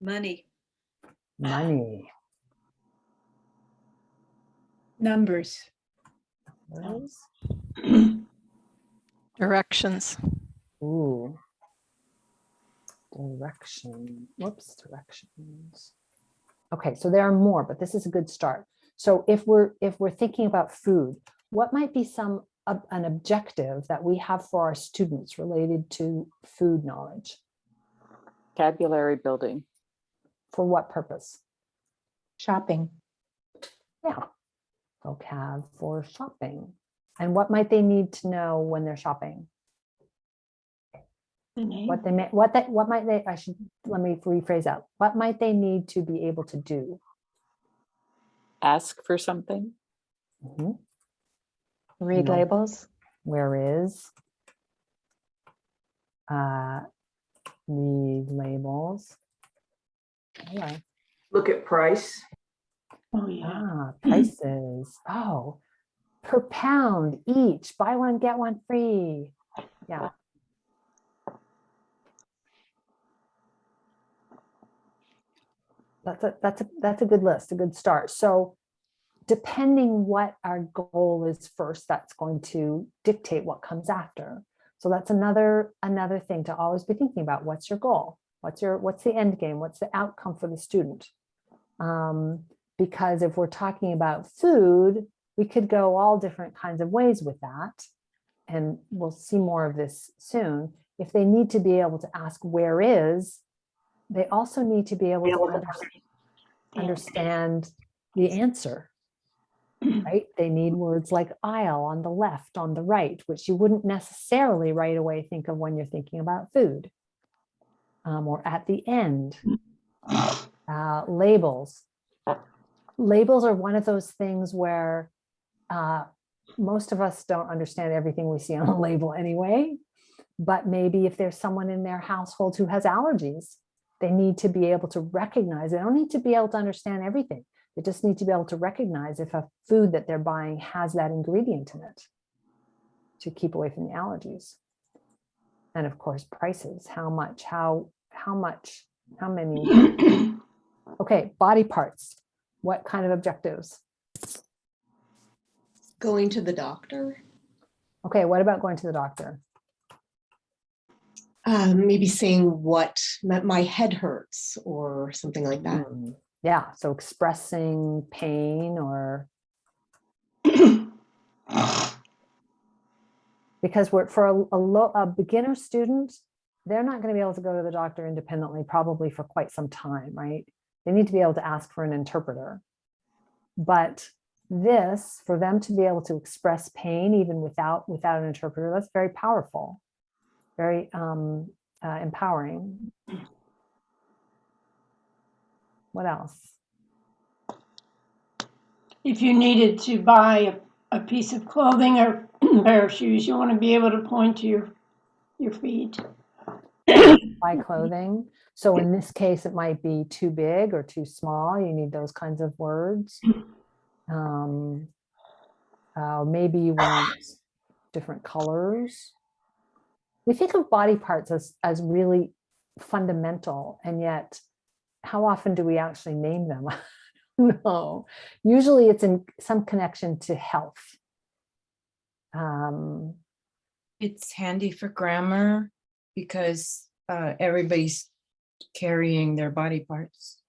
Money. Numbers. Directions. Ooh. Directions. Okay, so there are more, but this is a good start. So if we're thinking about food, what might be an objective that we have for our students related to food knowledge? Vocabulary building. For what purpose? Shopping. Yeah, vocab for shopping. And what might they need to know when they're shopping? Let me rephrase that. What might they need to be able to do? Ask for something. Mm-hmm. Read labels. Where is? Read labels. All right. Look at price. Oh, yeah. Ah, prices. Oh, per pound each, buy one, get one free. Yeah. That's a good list, a good start. So depending what our goal is first, that's going to dictate what comes after. So that's another thing to always be thinking about. What's your goal? What's the end game? What's the outcome for the student? Because if we're talking about food, we could go all different kinds of ways with that. And we'll see more of this soon. If they need to be able to ask where is, they also need to be able to understand the answer, right? They need words like aisle on the left, on the right, which you wouldn't necessarily right away think of when you're thinking about food. Or at the end. Labels. Labels are one of those things where most of us don't understand everything we see on a label anyway, but maybe if there's someone in their household who has allergies, they need to be able to recognize. They don't need to be able to understand everything. They just need to be able to recognize if a food that they're buying has that ingredient in it to keep away from the allergies. And of course, prices, how much, how many. Okay, body parts. What kind of objectives? Going to the doctor. Okay, what about going to the doctor? Maybe saying what my head hurts or something like that. Yeah, so expressing pain or because for a beginner student, they're not going to be able to go to the doctor independently probably for quite some time, right? They need to be able to ask for an interpreter. But this, for them to be able to express pain even without an interpreter, that's very powerful, very empowering. What else? If you needed to buy a piece of clothing or a pair of shoes, you want to be able to point to your feet. Buy clothing. So in this case, it might be too big or too small. You need those kinds of words. Maybe you want different colors. We think of body parts as really fundamental, and yet how often do we actually name them? No, usually it's in some connection to health. It's handy for grammar because everybody's carrying their body parts.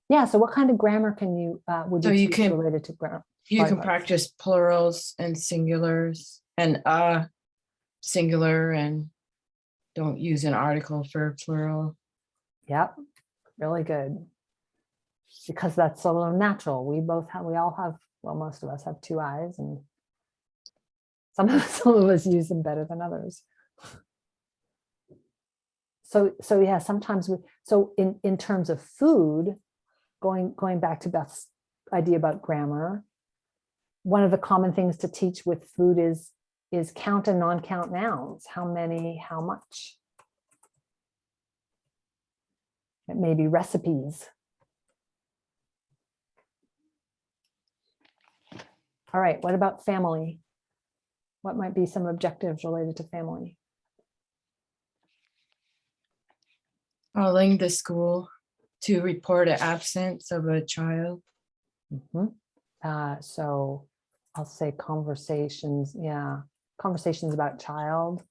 Yeah, so what kind of grammar can you would you teach related to grammar? You can practice plurals and singulars and singular, and don't use an article for plural. Yep, really good. Because that's a little natural. We all have, well, most of us have two eyes, and some of us use them better than others. So yeah, sometimes in terms of food, going back to Beth's idea about grammar, one of the common things to teach with food is count and non-count nouns. How many, how much. It may be recipes. All right, what about family? What might be some objectives related to family? Calling the school to report an absence of a child. So I'll say conversations, yeah, conversations about child.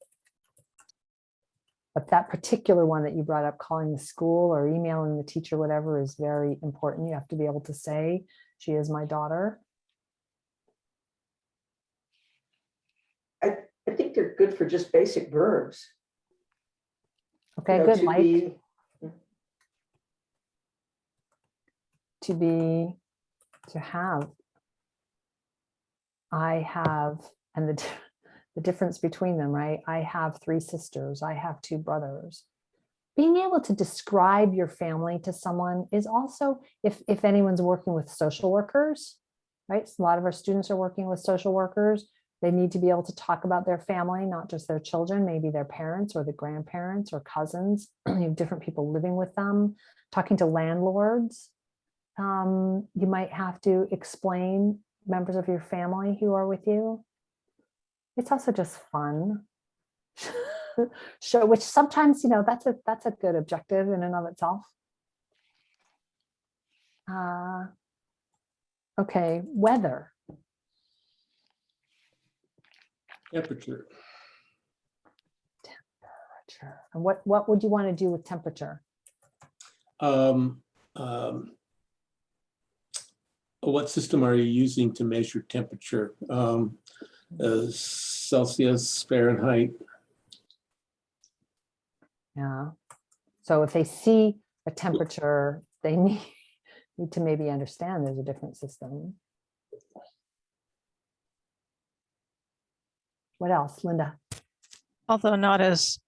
But that particular one that you brought up, calling the school or emailing the teacher, whatever, is very important. You have to be able to say, she is my daughter. I think they're good for just basic verbs. Okay, You know, good. To be, to have. I have, and the difference between them, right? I have 3 sisters. I have 2 brothers. Being able to describe your family to someone is also, if anyone's working with social workers, right? So a lot of our students are working with social workers. They need to be able to talk about their family, not just their children, maybe their parents or the grandparents or cousins. You have different people living with them, talking to landlords. You might have to explain members of your family who are with you. It's also just fun. Which sometimes, that's a good objective in and of itself. Okay, weather. Temperature. And what would you want to do with temperature? What system are you using to measure temperature? Celsius, Fahrenheit? Yeah. So if they see a temperature, they need to maybe understand there's a different system. What else, Linda? Although not as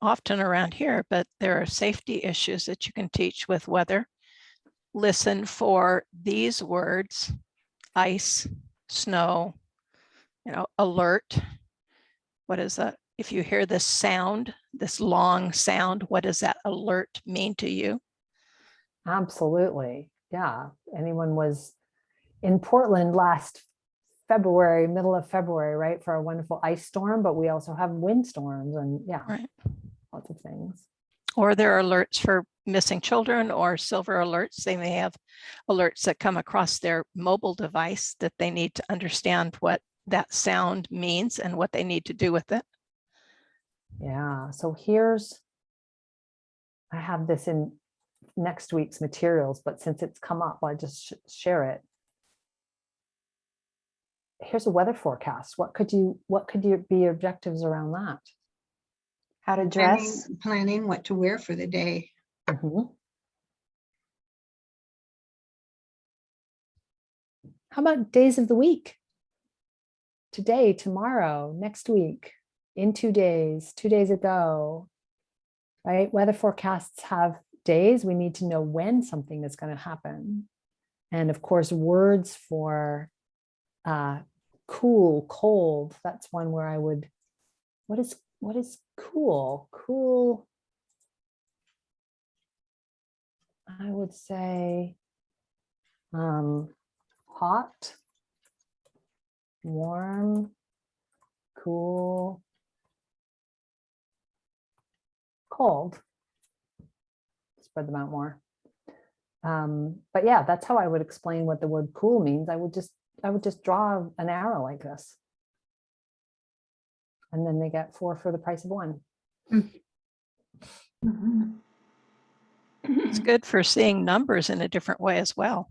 often around here, but there are safety issues that you can teach with weather. Listen for these words: ice, snow, alert. What is that? If you hear this sound, this long sound, what does that alert mean to you? Absolutely. Yeah. Anyone was in Portland last February, middle of February, right, for a wonderful ice storm, but we also have windstorms and Right. Lots of things. Or there are alerts for missing children or silver alerts. They may have alerts that come across their mobile device that they need to understand what that sound means and what they need to do with it. Yeah, so I have this in next week's materials, but since it's come up, I just share it. Here's a weather forecast. What could be your objectives around that? How to dress. Planning what to wear for the day. Mm-hmm. How about days of the week? Today, tomorrow, next week, in 2 days, 2 days ago, right? Weather forecasts have days. We need to know when something is going to happen. And of course, words for cool, cold, that's one where I would, what is cool? Cool, I would say hot, warm, cool, cold. Spread them out more. But yeah, that's how I would explain what the word cool means. I would just draw an arrow like this. And then they get 4 for the price of 1. It's good for seeing numbers in a different way as well.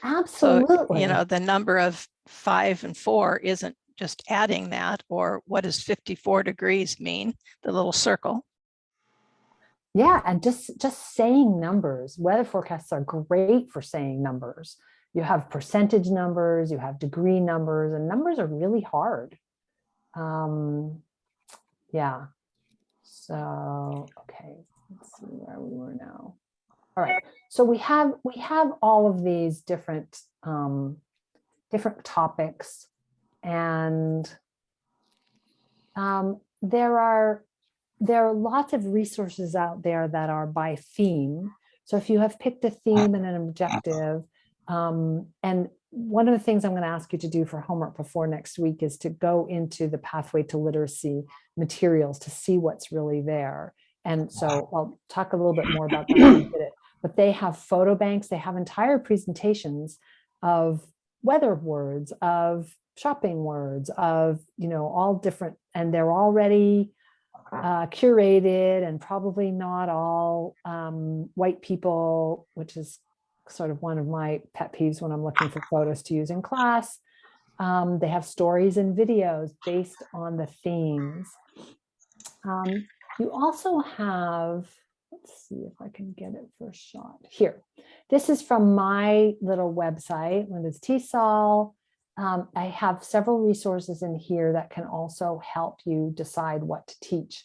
Absolutely. So, the number of 5 and 4 isn't just adding that, or what does 54 degrees mean? The little circle. Yeah, and just saying numbers. Weather forecasts are great for saying numbers. You have percentage numbers, you have degree numbers, and numbers are really hard. Yeah. So, okay, let's see where we were now. All right. So we have all of these different topics, and there are lots of resources out there that are by theme. So if you have picked a theme and an objective, and one of the things I'm going to ask you to do for homework before next week is to go into the Pathway to Literacy materials to see what's really there. And so I'll talk a little bit more about that when we get it. But they have photo banks, they have entire presentations of weather words, of shopping words, of, all different, and they're already curated, and probably not all white people, which is sort of one of my pet peeves when I'm looking for photos to use in class. They have stories and videos based on the themes. You also have, let's see if I can get it for a shot here. This is from my little website, Linda's TESOL. I have several resources in here that can also help you decide what to teach.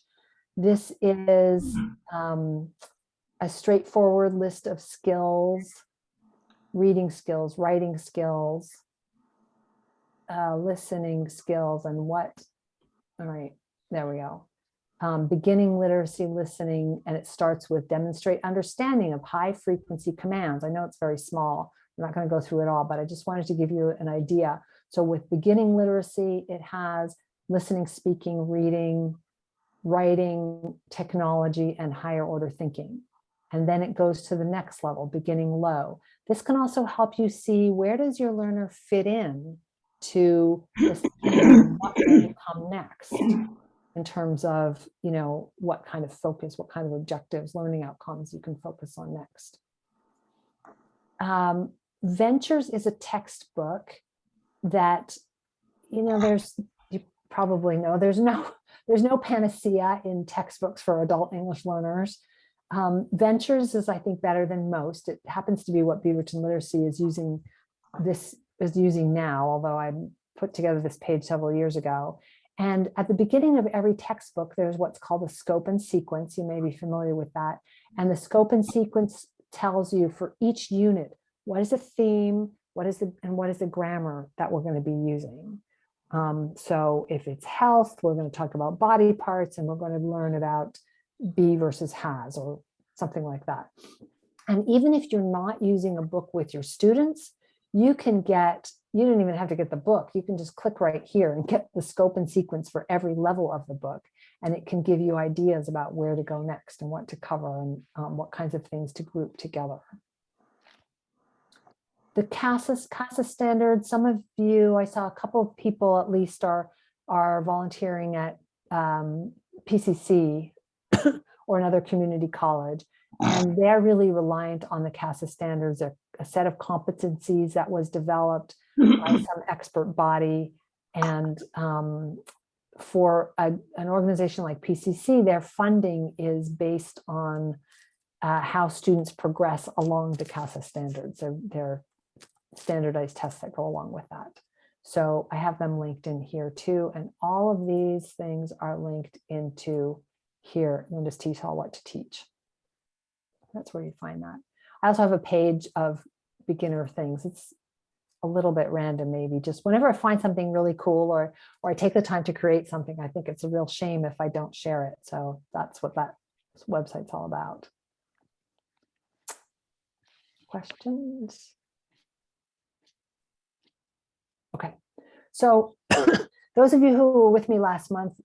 This is a straightforward list of skills, reading skills, writing skills, listening skills and what, all right, there we go. Beginning literacy listening, and it starts with demonstrate understanding of high frequency commands. I know it's very small. I'm not going to go through it all, but I just wanted to give you an idea. So with beginning literacy, it has listening, speaking, reading, writing, technology, and higher order thinking. And then it goes to the next level, beginning low. This can also help you see where does your learner fit in to this, what will come next in terms of, you know, what kind of focus, what kind of objectives, learning outcomes you can focus on next. Ventures is a textbook that, you know, you probably know, there's no panacea in textbooks for adult English learners. Ventures is, I think, better than most. It happens to be what Beaverton Literacy is using now, although I put together this page several years ago. And at the beginning of every textbook, there's what's called a scope and sequence. You may be familiar with that. And the scope and sequence tells you for each unit, what is the theme, what is the grammar that we're going to be using. So if it's health, we're going to talk about body parts, and we're going to learn about be versus has, or something like that. And even if you're not using a book with your students, you don't even have to get the book. You can just click right here and get the scope and sequence for every level of the book. And it can give you ideas about where to go next and what to cover and what kinds of things to group together. The CASA standard, some of you, I saw a couple of people at least are volunteering at PCC or another community college. And they're really reliant on the CASA standards, a set of competencies that was developed by some expert body. And for an organization like PCC, their funding is based on how students progress along the CASA standards. They're standardized tests that go along with that. So I have them linked in here too. And all of these things are linked into here. And just TESOL what to teach. That's where you find that. I also have a page of beginner things. It's a little bit random, maybe. Just whenever I find something really cool or I take the time to create something, I think it's a real shame if I don't share it. So that's what that website's all about. Questions? Okay, so those of you who were with me last month,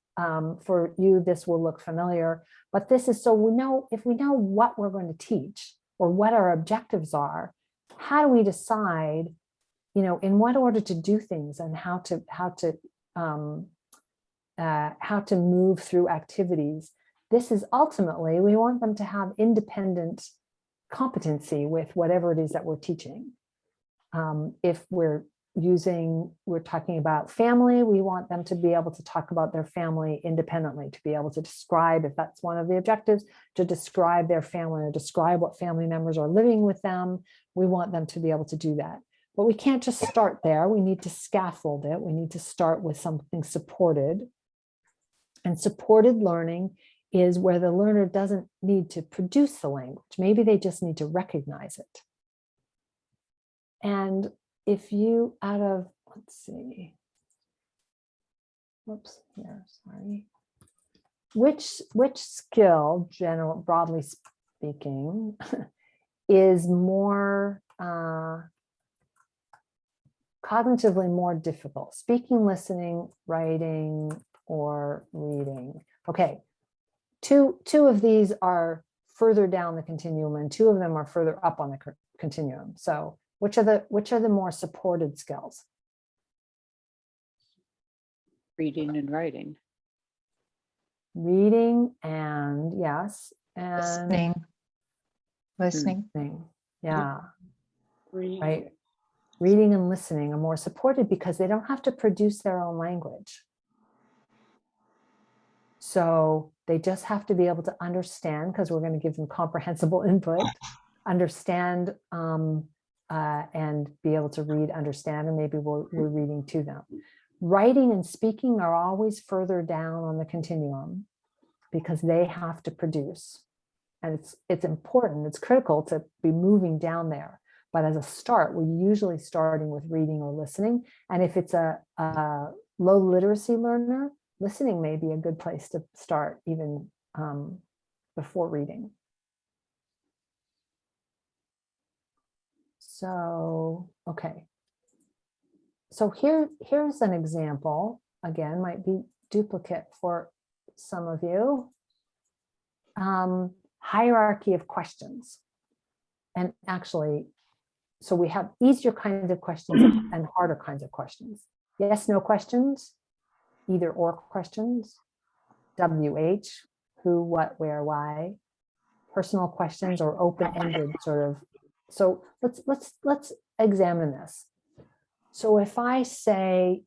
for you, this will look familiar, but this is so if we know what we're going to teach or what our objectives are, how do we decide, you know, in what order to do things and how to move through activities. This is ultimately, we want them to have independent competency with whatever it is that we're teaching. If we're talking about family, we want them to be able to talk about their family independently, to be able to describe, if that's one of the objectives, to describe their family or describe what family members are living with them. We want them to be able to do that. But we can't just start there. We need to scaffold it. We need to start with something supported. And supported learning is where the learner doesn't need to produce the language. Maybe they just need to recognize it. And if you let's see, whoops, here, sorry. Which skill, broadly speaking, is more cognitively more difficult? Speaking, listening, writing, or reading? Okay, two of these are further down the continuum, and two of them are further up on the continuum. So which are the more supported skills? Reading and writing. Reading and yes, and listening. Yeah, right. Reading and listening are more supported because they don't have to produce their own language. So they just have to be able to understand, because we're going to give them comprehensible input, understand and be able to read, understand, and maybe we're reading to them. Writing and speaking are always further down on the continuum because they have to produce. And it's important, it's critical to be moving down there. But as a start, we're usually starting with reading or listening. And if it's a low literacy learner, listening may be a good place to start even before reading. So, okay. So here's an example. Again, might be duplicate for some of you. Hierarchy of questions. And actually, so we have easier kinds of questions and harder kinds of questions. Yes, no questions, either or questions, WH, who, what, where, why, personal questions or open-ended sort of. So let's examine this. So if I say,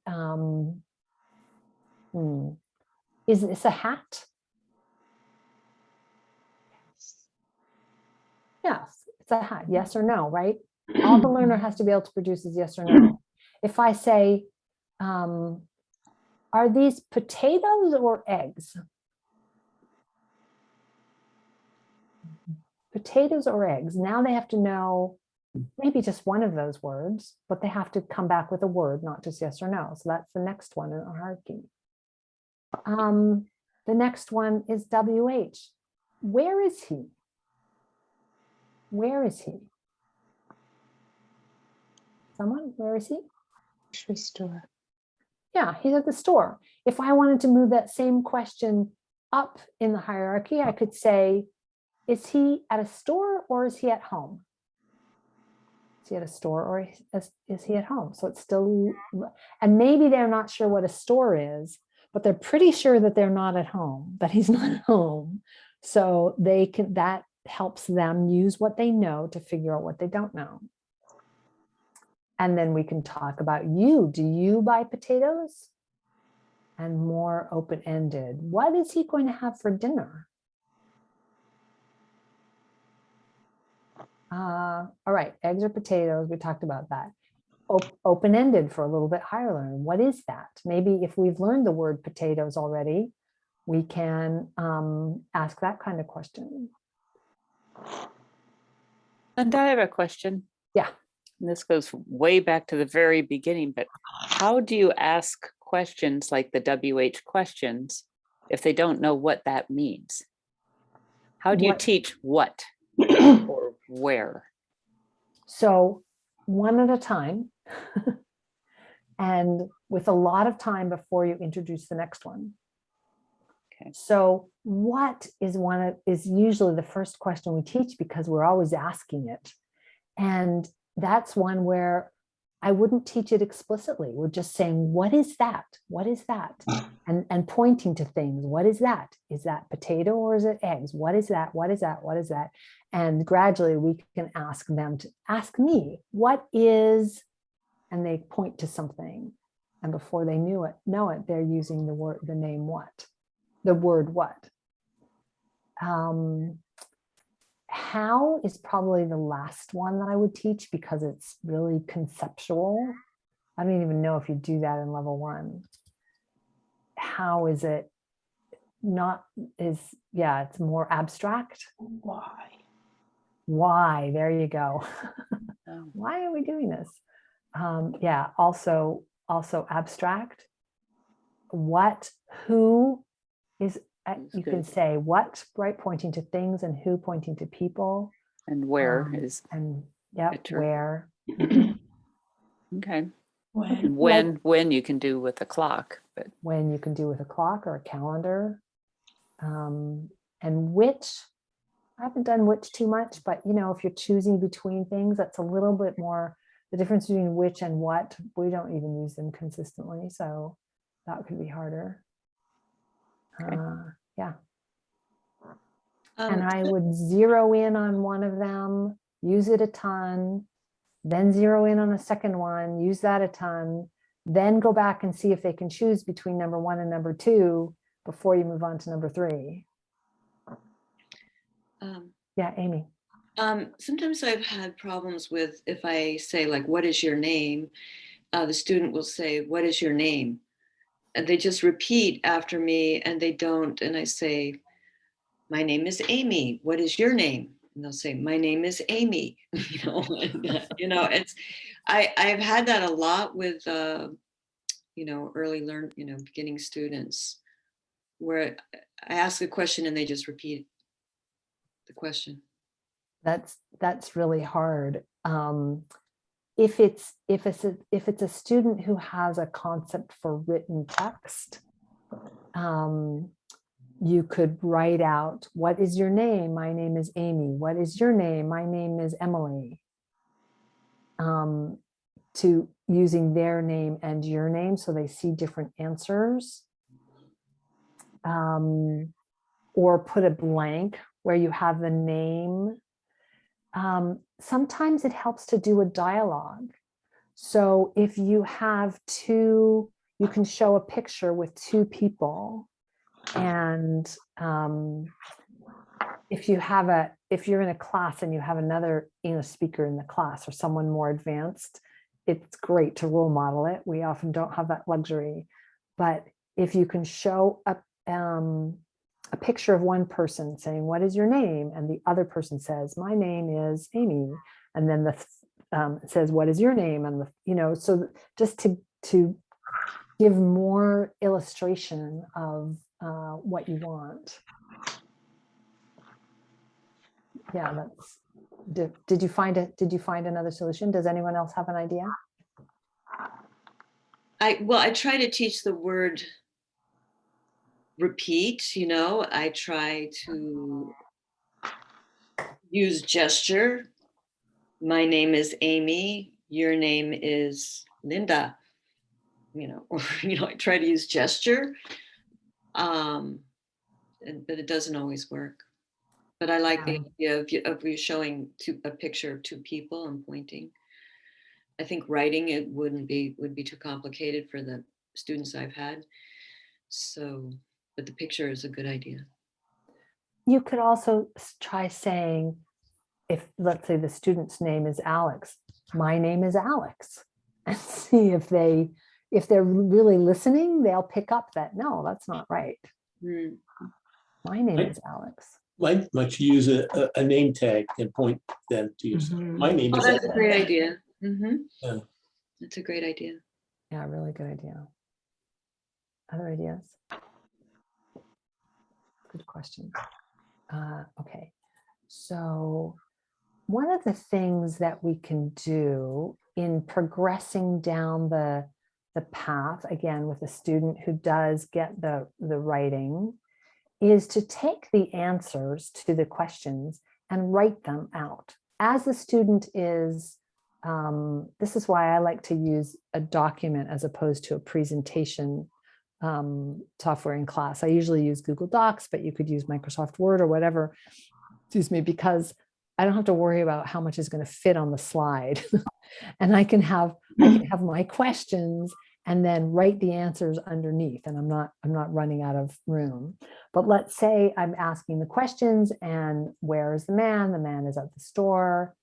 is this a hat? Yes, it's a hat. Yes or no, right? All the learner has to be able to produce is yes or no. If I say, are these potatoes or eggs? Potatoes or eggs. Now they have to know maybe just one of those words, but they have to come back with a word, not just yes or no. So that's the next one in our hierarchy. The next one is WH. Where is he? Where is he? Someone, where is he? Grocery store. Yeah, he's at the store. If I wanted to move that same question up in the hierarchy, I could say, is he at a store or is he at home? Is he at a store or is he at home? So it's still, and maybe they're not sure what a store is, but they're pretty sure that they're not at home, that he's not at home. So they can, that helps them use what they know to figure out what they don't know. And then we can talk about you. Do you buy potatoes? And more open-ended. What is he going to have for dinner? All right, eggs or potatoes, we talked about that. Open-ended for a little bit higher learning. What is that? Maybe if we've learned the word potatoes already, we can ask that kind of question. And I have a question. Yeah. And this goes way back to the very beginning, but how do you ask questions like the WH questions if they don't know what that means? How do you teach what or where? So one at a time and with a lot of time before you introduce the next one. Okay. So what is usually the first question we teach because we're always asking it. And that's one where I wouldn't teach it explicitly. We're just saying, what is that? What is that? And pointing to things. What is that? Is that potato or is it eggs? What is that? What is that? What is that? And gradually we can ask them to ask me, what is, and they point to something. And before they know it, they're using the word, the name what, the word what. How is probably the last one that I would teach because it's really conceptual. I don't even know if you do that in level 1. How is it not yeah, it's more abstract. Why? There you go. Why are we doing this? Yeah, also abstract. What, who is, you can say what, right, pointing to things, and who pointing to people. And where is, and yeah, where. Okay. When you can do with a clock, but when you can do with a clock or a calendar. And which, I haven't done which too much, but you know, if you're choosing between things, that's a little bit more, the difference between which and what, we don't even use them consistently, so that could be harder. Okay. Yeah. And I would zero in on one of them, use it a ton, then zero in on a second one, use that a ton, then go back and see if they can choose between number 1 and number 2 before you move on to number 3. Yeah, Amy. Sometimes I've had problems with, if I say like, what is your name? The student will say, what is your name? And they just repeat after me and they don't. And I say, my name is Amy. What is your name? and they'll say, my name is Amy, I've had that a lot with, early beginning students, where I ask a question and they just repeat the question. That's really hard. If it's a student who has a concept for written text, you could write out, what is your name? My name is Amy. What is your name? My name is Emily. To using their name and your name so they see different answers. Or put a blank where you have the name. Sometimes it helps to do a dialogue. So if you have two, you can show a picture with two people. And if you're in a class and you have another English speaker in the class or someone more advanced, it's great to role model it. We often don't have that luxury. But if you can show a picture of one person saying, what is your name? And the other person says, my name is Amy. And then it says, what is your name? And so just to give more illustration of what you want. Yeah, did you find another solution? Does anyone else have an idea? I try to teach the word repeat, I try to use gesture. My name is Amy, your name is Linda, I try to use gesture, but it doesn't always work. But I like the idea of you showing a picture of two people and pointing. I think writing it would be too complicated for the students I've had. So, but the picture is a good idea. You could also try saying, if let's say the student's name is Alex, my name is Alex, and see if they're really listening, they'll pick up that, no, that's not right. My name is Alex. Might use a name tag and point them to yourself. My name is That's Alex. a great idea. Yeah. That's a great idea. Yeah, really good idea. Other ideas? Good question. Okay, so one of the things that we can do in progressing down the path, again, with a student who does get the writing, is to take the answers to the questions and write them out. As the student is, this is why I like to use a document as opposed to a presentation software in class. I usually use Google Docs, but you could use Microsoft Word or whatever, excuse me, because I don't have to worry about how much is going to fit on the slide. And I can have my questions and then write the answers underneath, and I'm not running out of room. But let's say I'm asking the questions, and where is the man? The man is at the store.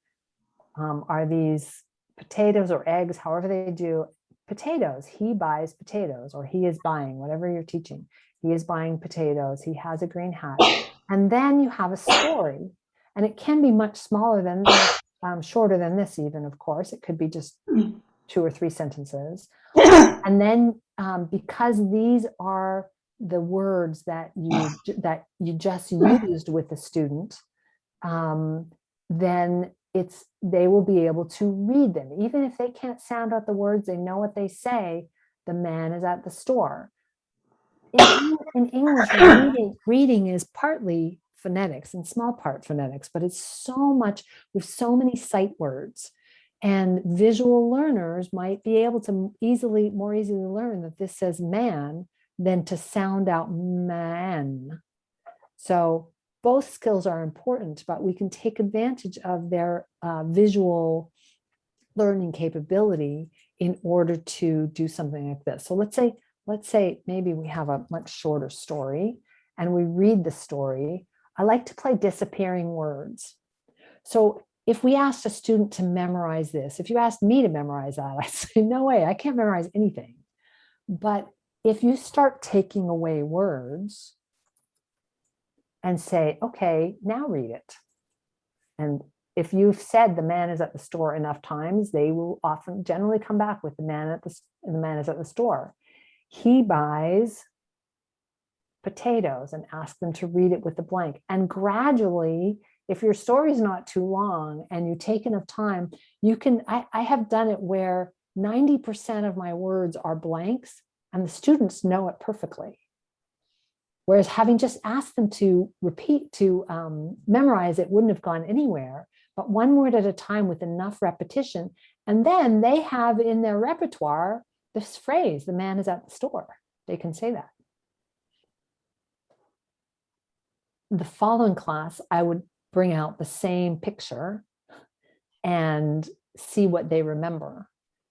Are these potatoes or eggs? However they do. Potatoes, he buys potatoes, or he is buying, whatever you're teaching. He is buying potatoes, he has a green hat. And then you have a story, and it can be much smaller than this, shorter than this even, of course. It could be just 2 or 3 sentences. And then because these are the words that you just used with the student, then they will be able to read them. Even if they can't sound out the words, they know what they say. The man is at the store. In English, reading is partly phonetics and small part phonetics, but it's so much, with so many sight words. And visual learners might be able to more easily learn that this says man than to sound out man. So both skills are important, but we can take advantage of their visual learning capability in order to do something like this. So let's say maybe we have a much shorter story and we read the story. I like to play disappearing words. So if we asked a student to memorize this, if you asked me to memorize that, I'd say, no way, I can't memorize anything. But if you start taking away words and say, okay, now read it. And if you've said the man is at the store enough times, they will often generally come back with the man is at the store. He buys potatoes, and ask them to read it with the blank. And gradually, if your story is not too long and you take enough time, you can, I have done it where 90% of my words are blanks and the students know it perfectly. Whereas having just asked them to memorize it wouldn't have gone anywhere, but one word at a time with enough repetition. And then they have in their repertoire this phrase, the man is at the store. They can say that. The following class, I would bring out the same picture and see what they remember.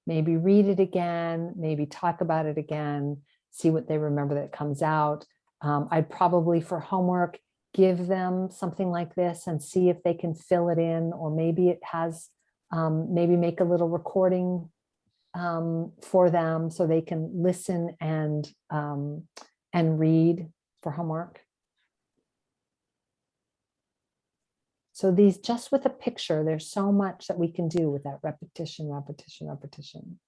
Maybe read it again, maybe talk about it again, see what they remember that comes out. I'd probably, for homework, give them something like this and see if they can fill it in, or maybe it has, maybe make a little recording for them so they can listen and read for homework. So these, just with a picture, there's so much that we can do with that repetition, repetition, repetition.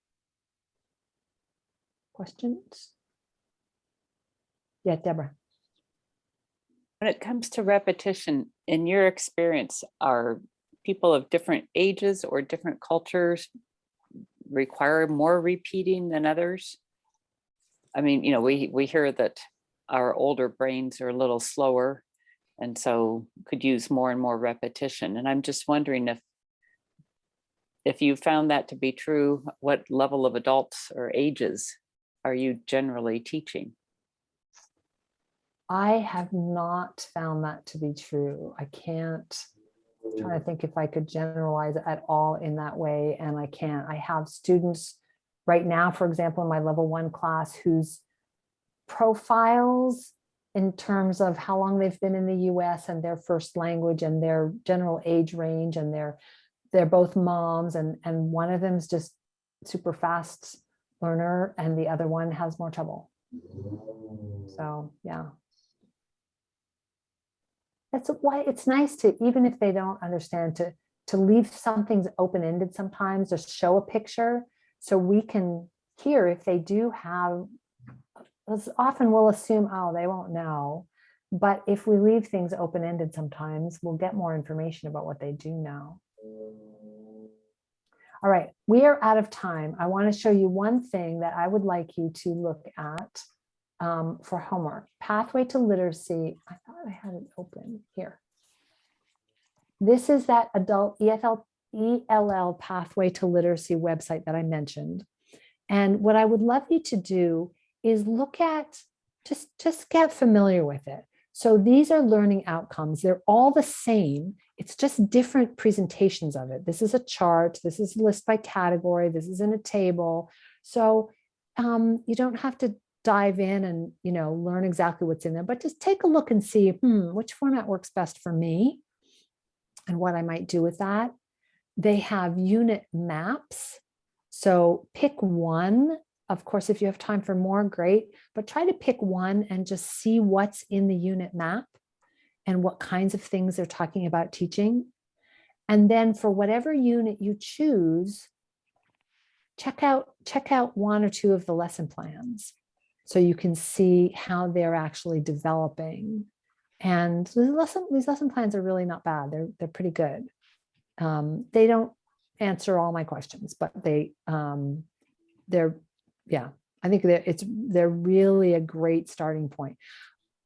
Questions? Yeah, Deborah. When it comes to repetition, in your experience, are people of different ages or different cultures require more repeating than others? I mean, you know, we hear that our older brains are a little slower, and so could use more and more repetition. And I'm just wondering if you found that to be true, what level of adults or ages are you generally teaching? I have not found that to be true. I can't. I'm trying to think if I could generalize at all in that way, and I can't. I have students right now, for example, in my level 1 class, whose profiles in terms of how long they've been in the US and their first language and their general age range, and they're both moms, and one of them's just super fast learner and the other one has more trouble. So yeah. That's why it's nice to, even if they don't understand, to leave some things open-ended sometimes, just show a picture so we can hear if they do have, because often we'll assume, oh, they won't know. But if we leave things open-ended sometimes, we'll get more information about what they do know. All right, we are out of time. I want to show you one thing that I would like you to look at for homework. Pathway to Literacy. I thought I had it open here. This is that adult ELL Pathway to Literacy website that I mentioned. And what I would love you to do is look at, just get familiar with it. So these are learning outcomes. They're all the same. It's just different presentations of it. This is a chart. This is a list by category. This is in a table. So you don't have to dive in and, you know, learn exactly what's in there, but just take a look and see, which format works best for me and what I might do with that. They have unit maps. So pick one. Of course, if you have time for more, great, but try to pick one and just see what's in the unit map and what kinds of things they're talking about teaching. And then for whatever unit you choose, check out one or two of the lesson plans so you can see how they're actually developing. And these lesson plans are really not bad. They're pretty good. They don't answer all my questions, but they're yeah, I think they're really a great starting point.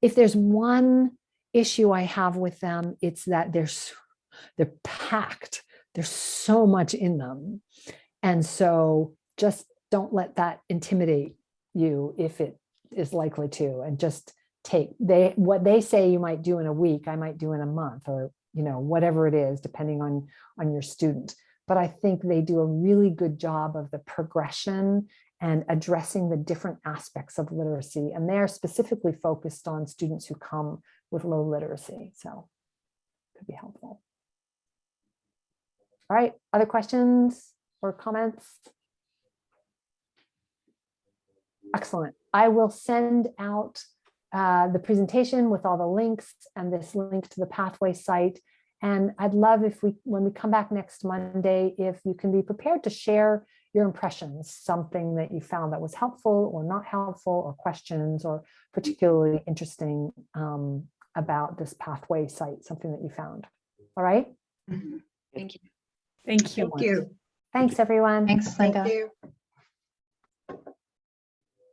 If there's one issue I have with them, it's that they're packed. There's so much in them. And so just don't let that intimidate you if it is likely to, and just take what they say you might do in a week, I might do in a month, or, you know, whatever it is, depending on your student. But I think they do a really good job of the progression and addressing the different aspects of literacy. And they're specifically focused on students who come with low literacy. So it could be helpful. All right, other questions or comments? Excellent. I will send out the presentation with all the links and this link to the Pathway site. And I'd love if when we come back next Monday, if you can be prepared to share your impressions, something that you found that was helpful or not helpful, or questions, or particularly interesting about this pathway site, something that you found. All right. Thank you. Thank you. Thank you. Thanks, everyone. Thanks, Linda. Thank you.